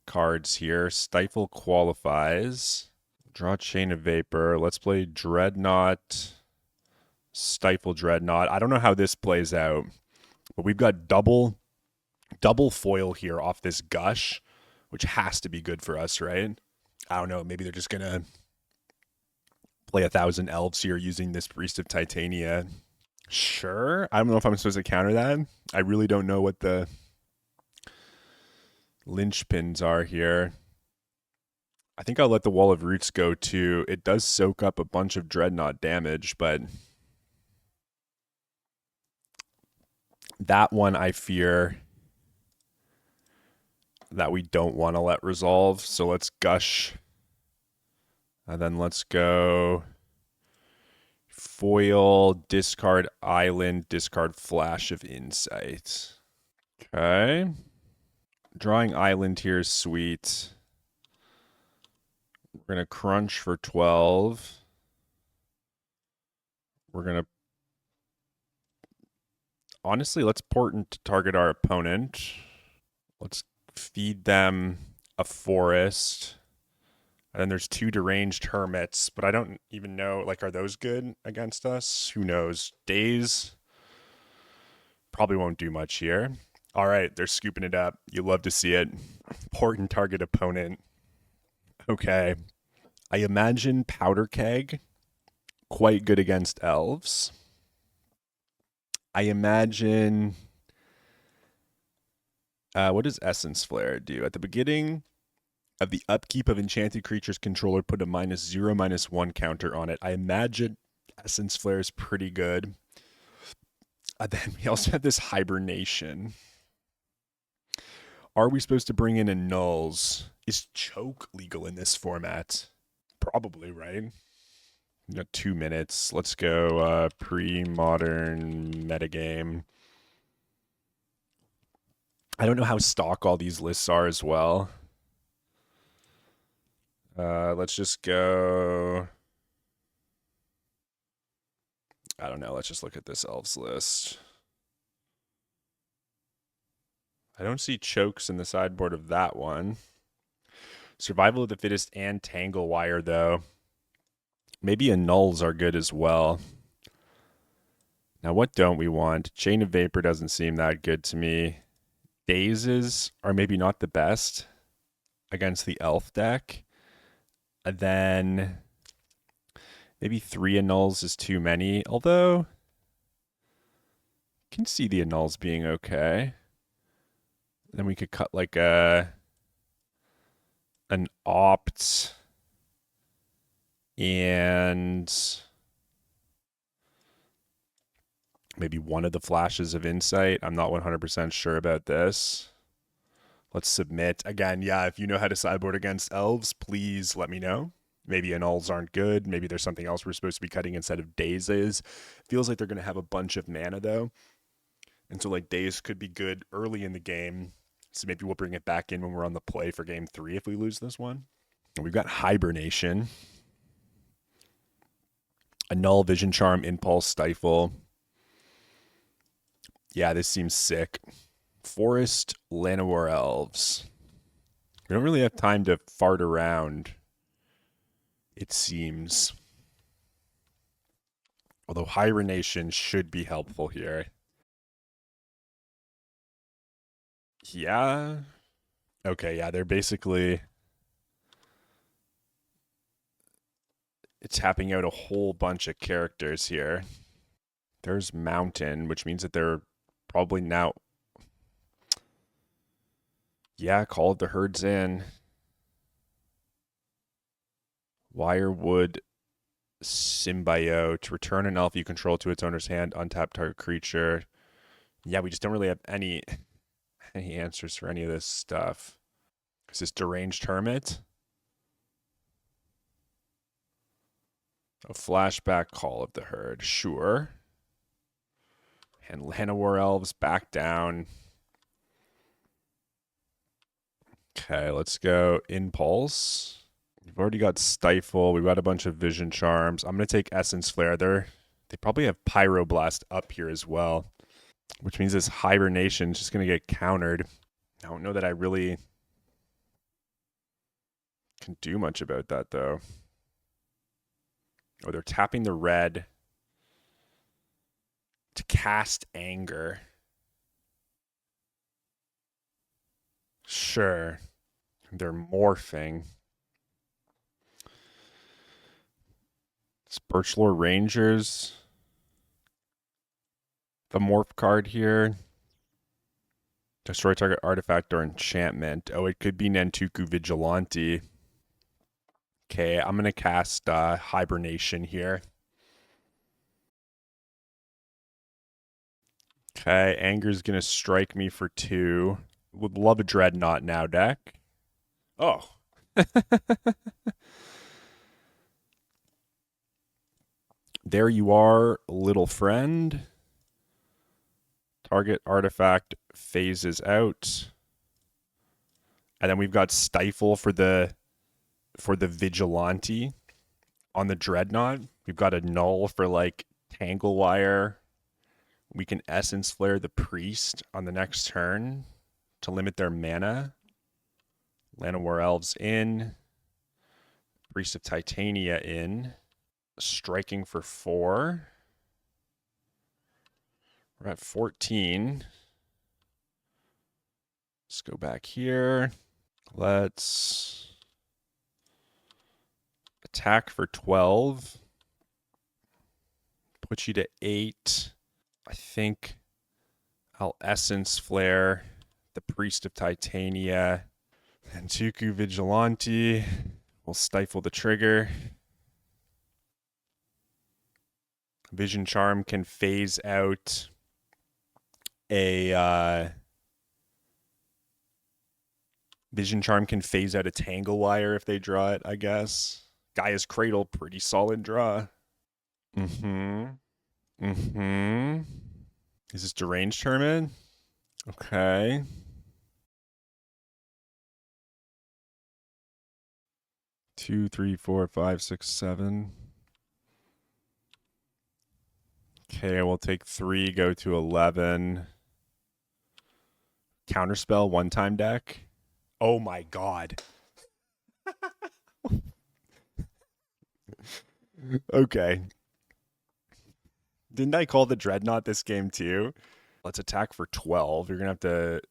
cards here. Stifle qualifies. Draw Chain of Vapor. Let's play Dreadnought. Stifle Dreadnought. I don't know how this plays out, but we've got double foil here off this Gush, which has to be good for us, right? I don't know. Maybe they're just going to play 1,000 Elves here using this Priest of Titania. Sure. I don't know if I'm supposed to counter that. I really don't know what the linchpins are here. I think I'll let the Wall of Roots go too. It does soak up a bunch of Dreadnought damage, but that one I fear that we don't want to let resolve. So let's Gush. And then let's go foil, discard Island, discard Flash of Insight. Okay. Drawing Island here is sweet. We're going to crunch for 12. We're going to... Honestly, let's port to target our opponent. Let's feed them a forest. And then there's 2 deranged hermits, but I don't even know, like, are those good against us? Who knows? Days probably won't do much here. All right, they're scooping it up. You love to see it. Port and target opponent. Okay. I imagine Powder Keg quite good against elves. I imagine... what does Essence Flare do? At the beginning of the upkeep of enchanted creature's controller, put a -0/-1 counter on it. I imagine Essence Flare is pretty good. Then we also have this Hibernation. Are we supposed to bring in a nulls? Is choke legal in this format? Probably, right? We got 2 minutes. Let's go pre-modern metagame. I don't know how stock all these lists are as well. Let's just go... I don't know. Let's just look at this Elves list. I don't see chokes in the sideboard of that one. Survival of the Fittest and Tangle Wire, though. Maybe a nulls are good as well. Now, what don't we want? Chain of Vapor doesn't seem that good to me. Dazes are maybe not the best against the elf deck. And then maybe 3 annuls is too many, although I can see the annuls being okay. Then we could cut like an opt and maybe one of the flashes of insight. I'm not 100% sure about this. Let's submit. Again, yeah, if you know how to sideboard against elves, please let me know. Maybe annuls aren't good. Maybe there's something else we're supposed to be cutting instead of dazes. Feels like they're going to have a bunch of mana, though. And so, like, daze could be good early in the game. So maybe we'll bring it back in when we're on the play for game 3 if we lose this one. And we've got Hibernation. Annul, Vision Charm, Impulse, Stifle. Yeah, this seems sick. Forest, Llanowar Elves. We don't really have time to fart around, it seems. Although Hibernation should be helpful here. Yeah. Okay, yeah, they're basically... It's tapping out a whole bunch of characters here. There's Mountain, which means that they're probably now... Yeah, Call of the Herd's in. Wirewood Symbiote. Return an elf you control to its owner's hand. Untap target creature. Yeah, we just don't really have any answers for any of this stuff. Is this Deranged Hermit? A flashback Call of the Herd. Sure. And Llanowar Elves back down. Okay, let's go Impulse. We've already got Stifle. We've got a bunch of Vision Charms. I'm going to take Essence Flare. They probably have Pyroblast up here as well, which means this Hibernation is just going to get countered. I don't know that I really can do much about that, though. Oh, they're tapping the red to cast Anger. Sure. They're morphing. It's Birchlore Rangers. The morph card here. Destroy target artifact or enchantment. Oh, it could be Nantuku Vigilante. Okay, I'm going to cast Hibernation here. Okay, Anger's going to strike me for 2. Would love a Dreadnought now, deck. Oh. There you are, little friend. Target artifact phases out. And then we've got Stifle for the for the Vigilante on the Dreadnought. We've got a null for like Tangle Wire. We can Essence Flare the Priest on the next turn to limit their mana. Llanowar Elves in. Priest of Titania in. Striking for 4. We're at 14. Let's go back here. Let's attack for 12. Put you to 8. I think I'll Essence Flare the Priest of Titania. And Tuku Vigilante will stifle the trigger. Vision Charm can phase out a Vision Charm can phase out a Tangle Wire if they draw it, I guess. Gaia's Cradle, pretty solid draw. Is this Deranged Hermit? Okay. Two, three, four, five, six, 7. Okay, we'll take 3, go to 11. Counterspell, one-time deck. Oh my god. Okay. Didn't I call the Dreadnought this game too? Let's attack for 12. You're going to have to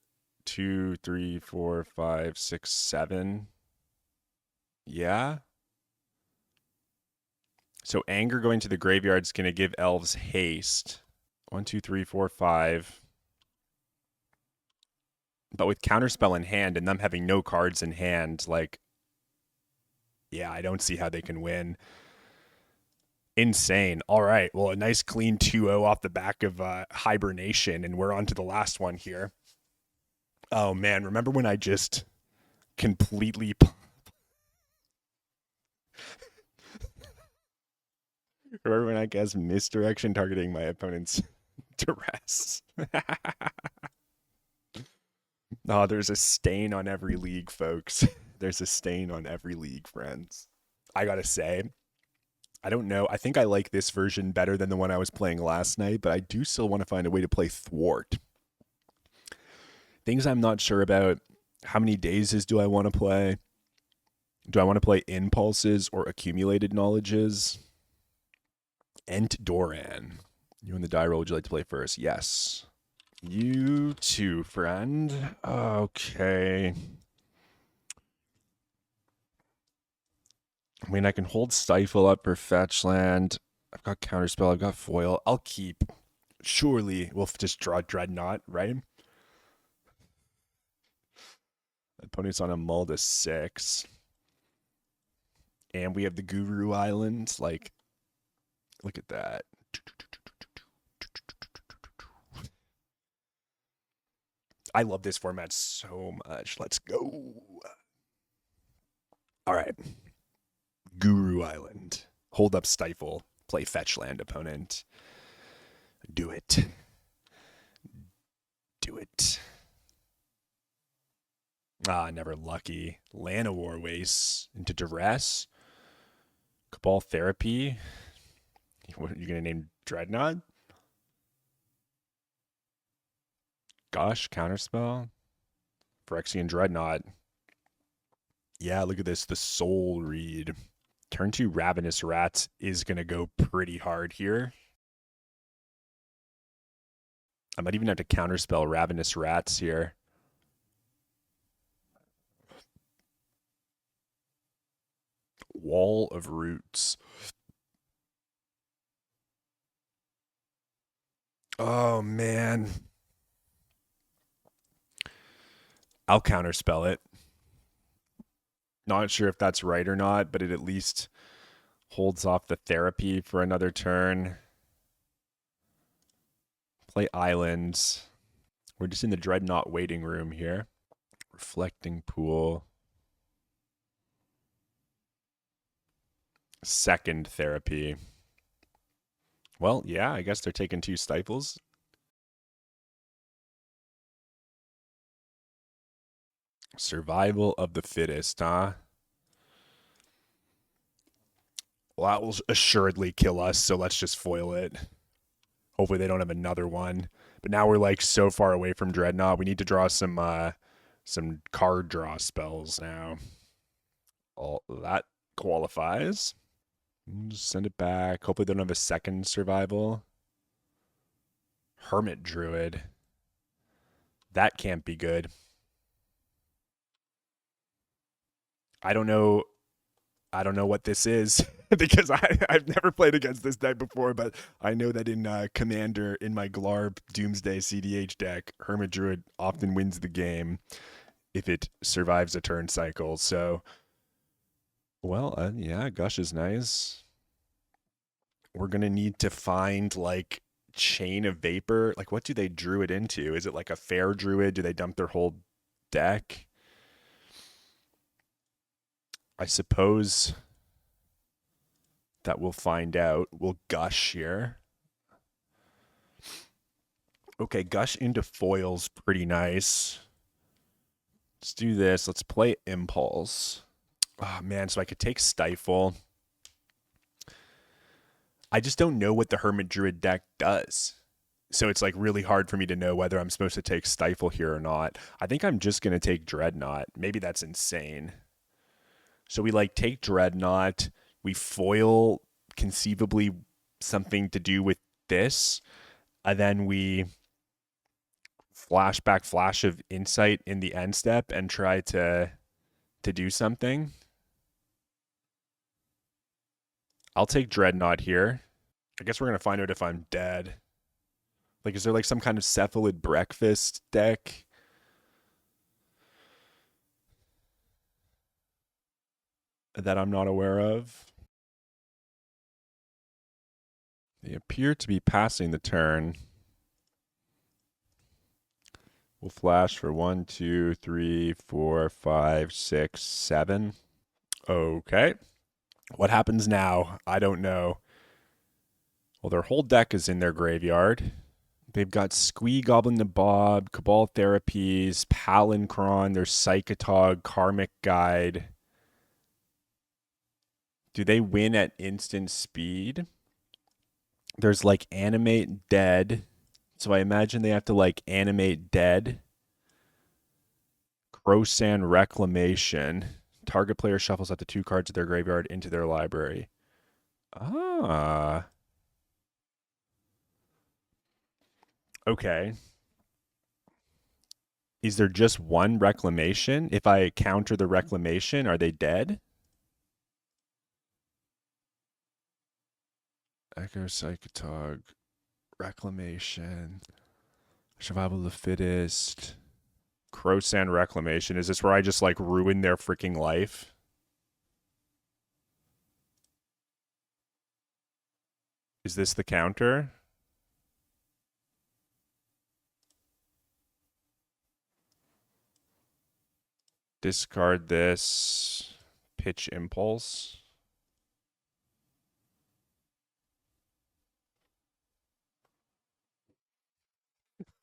2, 3, 4, 5, 6, 7. Yeah. So Anger going to the graveyard is going to give Elves haste. 1, 2, 3, 4, 5. But with Counterspell in hand and them having no cards in hand, like, yeah, I don't see how they can win. Insane. All right. Well, a nice clean 2-0 off the back of Hibernation, and we're on to the last one here. Oh, man. Remember when I just completely... Remember when I guess misdirection targeting my opponent's duress? Oh, there's a stain on every league, folks. There's a stain on every league, friends. I gotta say, I don't know. I think I like this version better than the one I was playing last night, but I do still want to find a way to play Thwart. Things I'm not sure about. How many dazes do I want to play? Do I want to play Impulses or Accumulated Knowledges? Ent Doran. You and the die roll, would you like to play first? Yes. You too, friend. Okay. I mean, I can hold Stifle up for fetch land. I've got Counterspell. I've got Foil. I'll keep. Surely we'll just draw Dreadnought, right? Opponent's on a mull to 6. And we have the Guru Island. Like, look at that. I love this format so much. Let's go. All right. Guru Island. Hold up Stifle. Play fetch land, opponent. Do it. Do it. Ah, never lucky. Llanowar Waste into Duress. Cabal Therapy. What are you going to name Dreadnought? Gosh, Counterspell. Phyrexian Dreadnought. Yeah, look at this. The Soul Read. Turn 2 Ravenous Rats is going to go pretty hard here. I might even have to counterspell Ravenous Rats here. Wall of Roots. Oh, man. I'll counterspell it. Not sure if that's right or not, but it at least holds off the therapy for another turn. Play Islands. We're just in the Dreadnought waiting room here. Reflecting Pool. Second therapy. Well, yeah, I guess they're taking 2 Stifles. Survival of the fittest, huh? Well, that will assuredly kill us, so let's just foil it. Hopefully they don't have another one. But now we're like so far away from Dreadnought. We need to draw some card draw spells now. All that qualifies. Just send it back. Hopefully they don't have a second survival. Hermit Druid. That can't be good. I don't know what this is because I've never played against this deck before, but I know that in Commander, in my Glarb Doomsday CDH deck, Hermit Druid often wins the game if it survives a turn cycle. So, well, yeah, Gush is nice. We're going to need to find like Chain of Vapor. Like, what do they Druid into? Is it like a fair Druid? Do they dump their whole deck? I suppose that we'll find out. We'll Gush here. Okay, Gush into foil's pretty nice. Let's do this. Let's play Impulse. Oh, man, so I could take Stifle. I just don't know what the Hermit Druid deck does. So it's like really hard for me to know whether I'm supposed to take Stifle here or not. I think I'm just going to take Dreadnought. Maybe that's insane. So we like take Dreadnought. We foil conceivably something to do with this. And then we flashback flash of insight in the end step and try to do something. I'll take Dreadnought here. I guess we're going to find out if I'm dead. Like, is there like some kind of cephalid breakfast deck? That I'm not aware of. They appear to be passing the turn. We'll flash for 1, 2, 3, 4, 5, 6, 7. Okay. What happens now? I don't know. Well, their whole deck is in their graveyard. They've got Squee Goblin Nabob, Cabal Therapies, Palincron, there's Psychotog, Karmic Guide. Do they win at instant speed? There's like Animate Dead. So I imagine they have to like animate Dead. Crosan Reclamation. Target player shuffles up to 2 cards of their graveyard into their library. Ah. Okay. Is there just one reclamation? If I counter the reclamation, are they dead? Echo Psychotog. Reclamation. Survival of the Fittest. Crosan Reclamation. Is this where I just like ruin their freaking life? Is this the counter? Discard this. Pitch Impulse.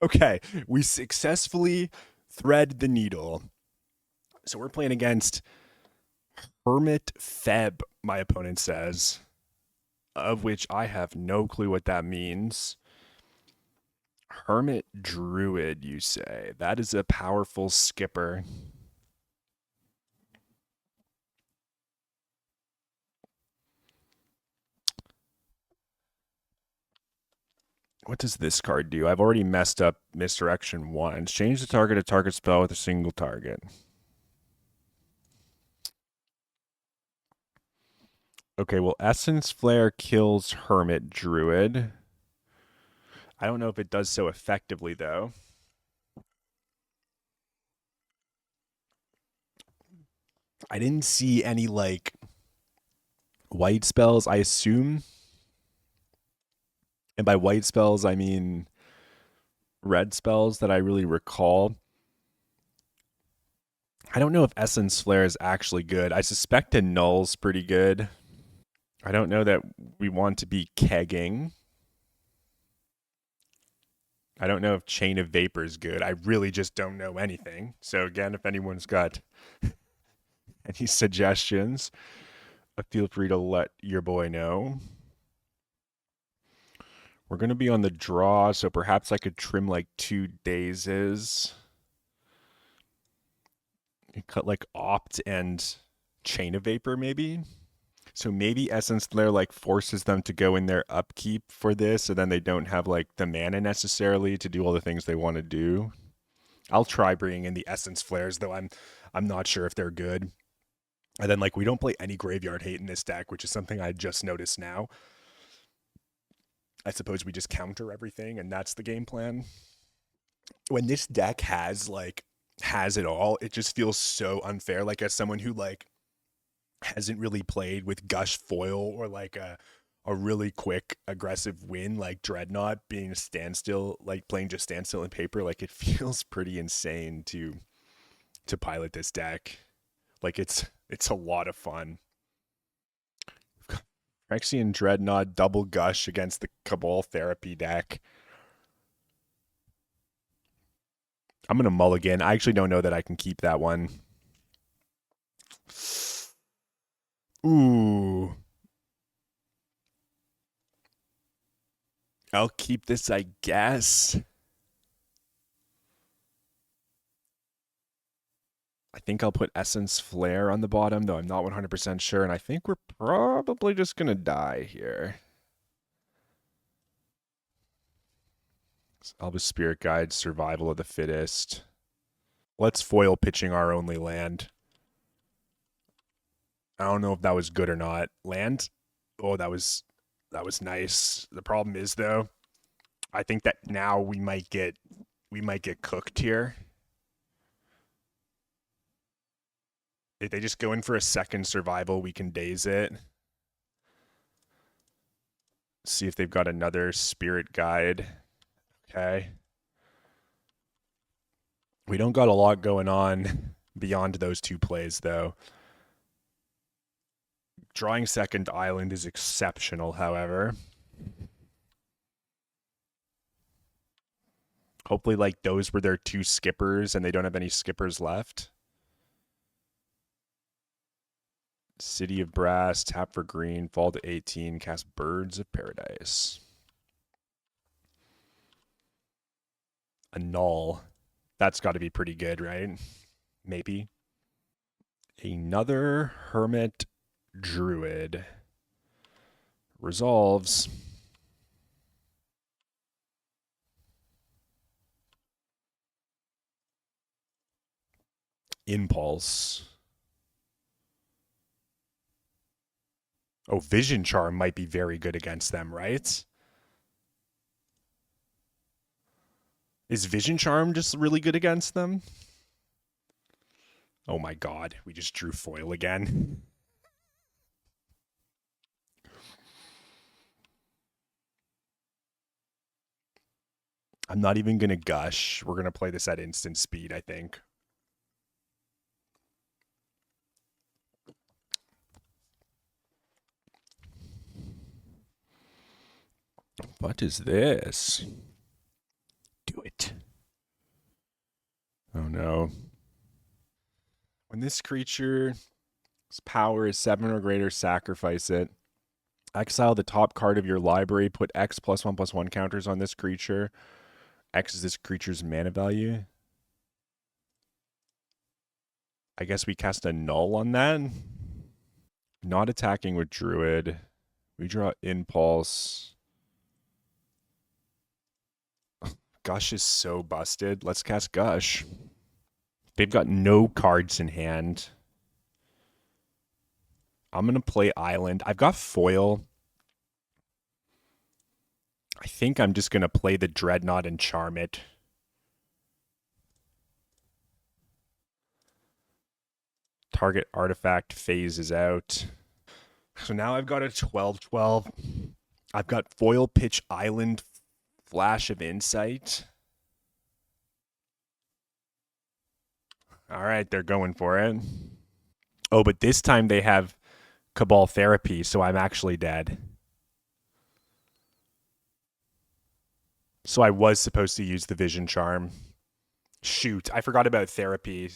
Okay, we successfully thread the needle. So we're playing against Hermit Feb, my opponent says, of which I have no clue what that means. Hermit Druid, you say. That is a powerful skipper. What does this card do? I've already messed up Misdirection once. Change the target to target spell with a single target. Okay, well, Essence Flare kills Hermit Druid. I don't know if it does so effectively, though. I didn't see any, like, white spells, I assume. And by white spells, I mean red spells that I really recall. I don't know if Essence Flare is actually good. I suspect a Null's pretty good. I don't know that we want to be kegging. I don't know if Chain of Vapor is good. I really just don't know anything. So again, if anyone's got any suggestions, Feel free to let your boy know. We're going to be on the draw, so perhaps I could trim like 2 days. Cut like Opt and Chain of Vapor, maybe? So maybe Essence Flare like forces them to go in their upkeep for this, so then they don't have like the mana necessarily to do all the things they want to do. I'll try bringing in the Essence Flares, though I'm not sure if they're good. And then like we don't play any Graveyard Hate in this deck, which is something I just noticed now. I suppose we just counter everything, and that's the game plan. When this deck has it all, it just feels so unfair. Like as someone who like hasn't really played with Gush Foil or like a really quick aggressive win like Dreadnought being a standstill, like playing just standstill in paper, like it feels pretty insane to pilot this deck. Like it's a lot of fun. Phyrexian Dreadnought double Gush against the Cabal Therapy deck. I'm gonna mulligan. I actually don't know that I can keep that one. Ooh. I'll keep this, I guess. I think I'll put Essence Flare on the bottom, though I'm not 100% sure, and I think we're probably just going to die here. Elvis Spirit Guide, Survival of the Fittest. Let's foil pitching our only land. I don't know if that was good or not. Land? Oh, that was nice. The problem is though, I think that now we might get cooked here. If they just go in for a second survival, we can daze it. See if they've got another Spirit Guide. Okay. We don't got a lot going on beyond those two plays, though. Drawing second island is exceptional, however. Hopefully, like, those were their two skippers and they don't have any skippers left. City of Brass, tap for green, fall to 18, cast Birds of Paradise. A null. That's got to be pretty good, right? Maybe. Another Hermit Druid. Resolves. Impulse. Oh, Vision Charm might be very good against them, right? Is Vision Charm just really good against them? Oh my god, we just drew foil again. I'm not even going to gush. We're going to play this at instant speed, I think. What is this? Do it. Oh no. When this creature's power is 7 or greater, sacrifice it. Exile the top card of your library. Put X +1/+1 counters on this creature. X is this creature's mana value. I guess we cast a null on that. Not attacking with Druid. We draw Impulse. Gush is so busted. Let's cast Gush. They've got no cards in hand. I'm going to play Island. I've got Foil. I think I'm just going to play the Dreadnought and charm it. Target artifact phases out. So now I've got a 12/12. I've got Foil Pitch Island, Flash of Insight. All right, they're going for it. Oh, but this time they have Cabal Therapy, so I'm actually dead. So I was supposed to use the Vision Charm. Shoot, I forgot about Therapy.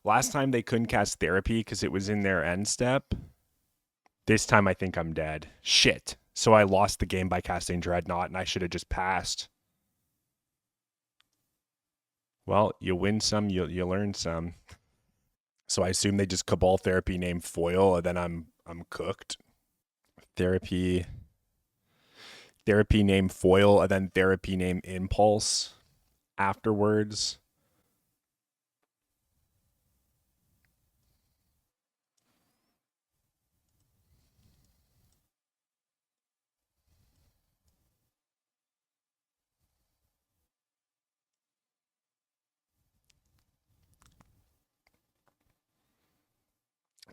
Last time they couldn't cast Therapy because it was in their end step. This time I think I'm dead. Shit. So I lost the game by casting Dreadnought, and I should have just passed. Well, you win some, you learn some. So I assume they just Cabal Therapy name Foil, and then I'm cooked. Therapy name Foil, and then Therapy name Impulse afterwards.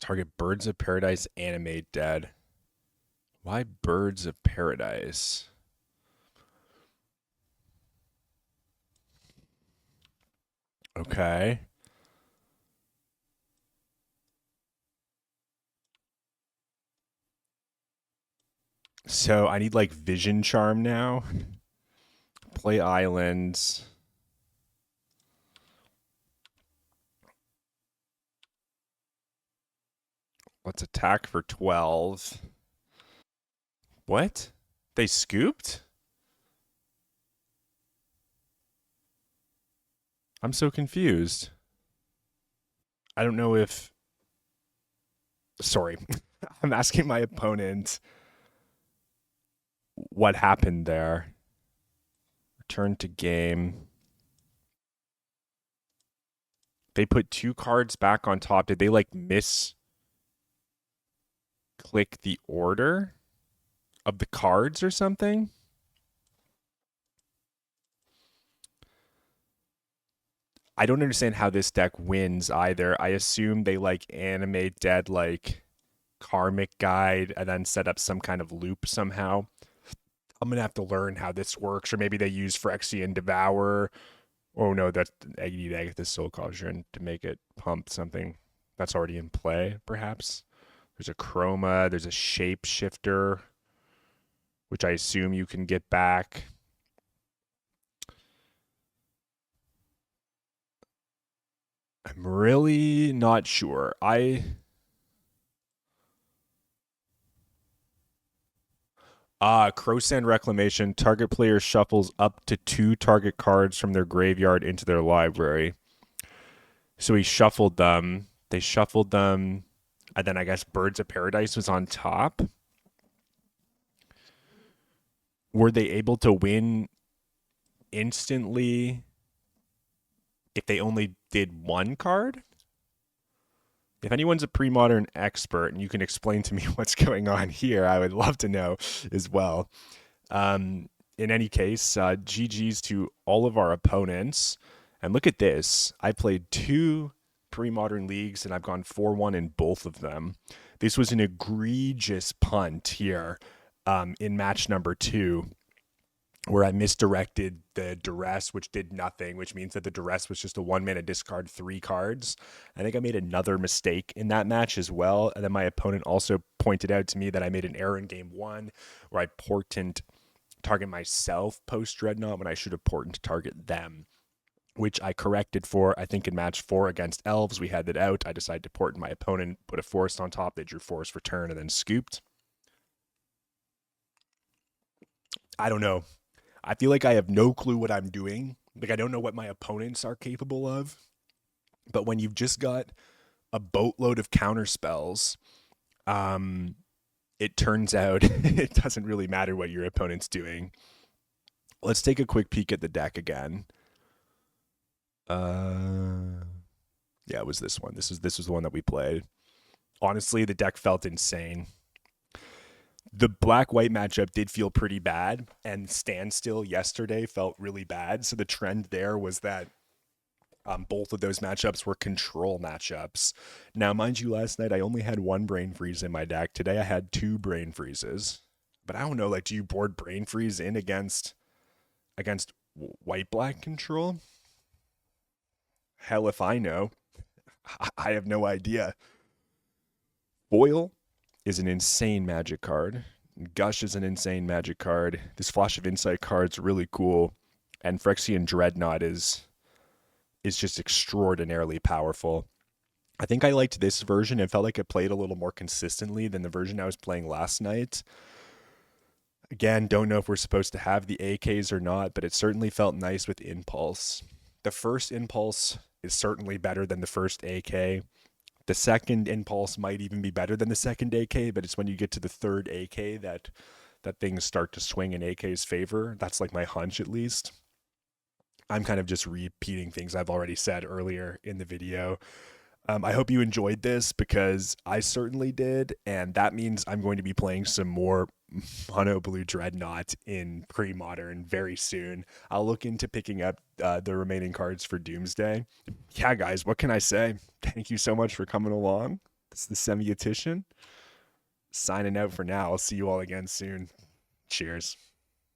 Target Birds of Paradise animate dead. Why Birds of Paradise? Okay. So I need like Vision Charm now. Play Islands. Let's attack for 12. What? They scooped? I'm so confused. I don't know if. Sorry. I'm asking my opponent what happened there. Return to game. They put 2 cards back on top. Did they like misclick the order of the cards or something? I don't understand how this deck wins either. I assume they like animate dead like Karmic Guide and then set up some kind of loop somehow. I'm gonna have to learn how this works, or maybe they use Phyrexian Devour. Oh no, that's I need Agatha's Soul Cauldron to make it pump something that's already in play, perhaps. There's a Chroma, there's a Shapeshifter, which I assume you can get back. I'm really not sure. Crowsand Reclamation. Target player shuffles up to 2 target cards from their graveyard into their library. So he shuffled them. They shuffled them. And then I guess Birds of Paradise was on top. Were they able to win instantly if they only did 1 card? If anyone's a Premodern expert and you can explain to me what's going on here, I would love to know as well. In any case, GG's to all of our opponents. And look at this. I played 2 Premodern leagues and I've gone 4-1 in both of them. This was an egregious punt here in match number 2, where I misdirected the duress, which did nothing, which means that the duress was just a 1-mana discard 3 cards. I think I made another mistake in that match as well. And then my opponent also pointed out to me that I made an error in game 1 where I portent target myself post Dreadnought when I should have portent target them, which I corrected for. I think in match 4 against Elves, we had that out. I decided to portent my opponent, put a forest on top. They drew forest return and then scooped. I don't know. I feel like I have no clue what I'm doing. Like, I don't know what my opponents are capable of. But when you've just got a boatload of counter spells, it turns out it doesn't really matter what your opponent's doing. Let's take a quick peek at the deck again. Yeah, it was this one. This was the one that we played. Honestly, the deck felt insane. The black-white matchup did feel pretty bad, and Standstill yesterday felt really bad. So the trend there was that both of those matchups were control matchups. Now, mind you, last night I only had 1 Brain Freeze in my deck. Today I had 2 Brain Freezes. But I don't know, like, do you board Brain Freeze in against white-black control? Hell if I know. I have no idea. Foil is an insane magic card. Gush is an insane magic card. This Flash of Insight card's really cool. And Phyrexian Dreadnought is just extraordinarily powerful. I think I liked this version. It felt like it played a little more consistently than the version I was playing last night. Again, don't know if we're supposed to have the AKs or not, but it certainly felt nice with Impulse. The first Impulse is certainly better than the first AK. The second Impulse might even be better than the second AK, but it's when you get to the third AK that things start to swing in AK's favor. That's like my hunch, at least. I'm kind of just repeating things I've already said earlier in the video. I hope you enjoyed this because I certainly did, and that means I'm going to be playing some more Mono Blue Dreadnought in Premodern very soon. I'll look into picking up the remaining cards for Doomsday. Yeah, guys, what can I say? Thank you so much for coming along. This is the Semiotician signing out for now. I'll see you all again soon. Cheers.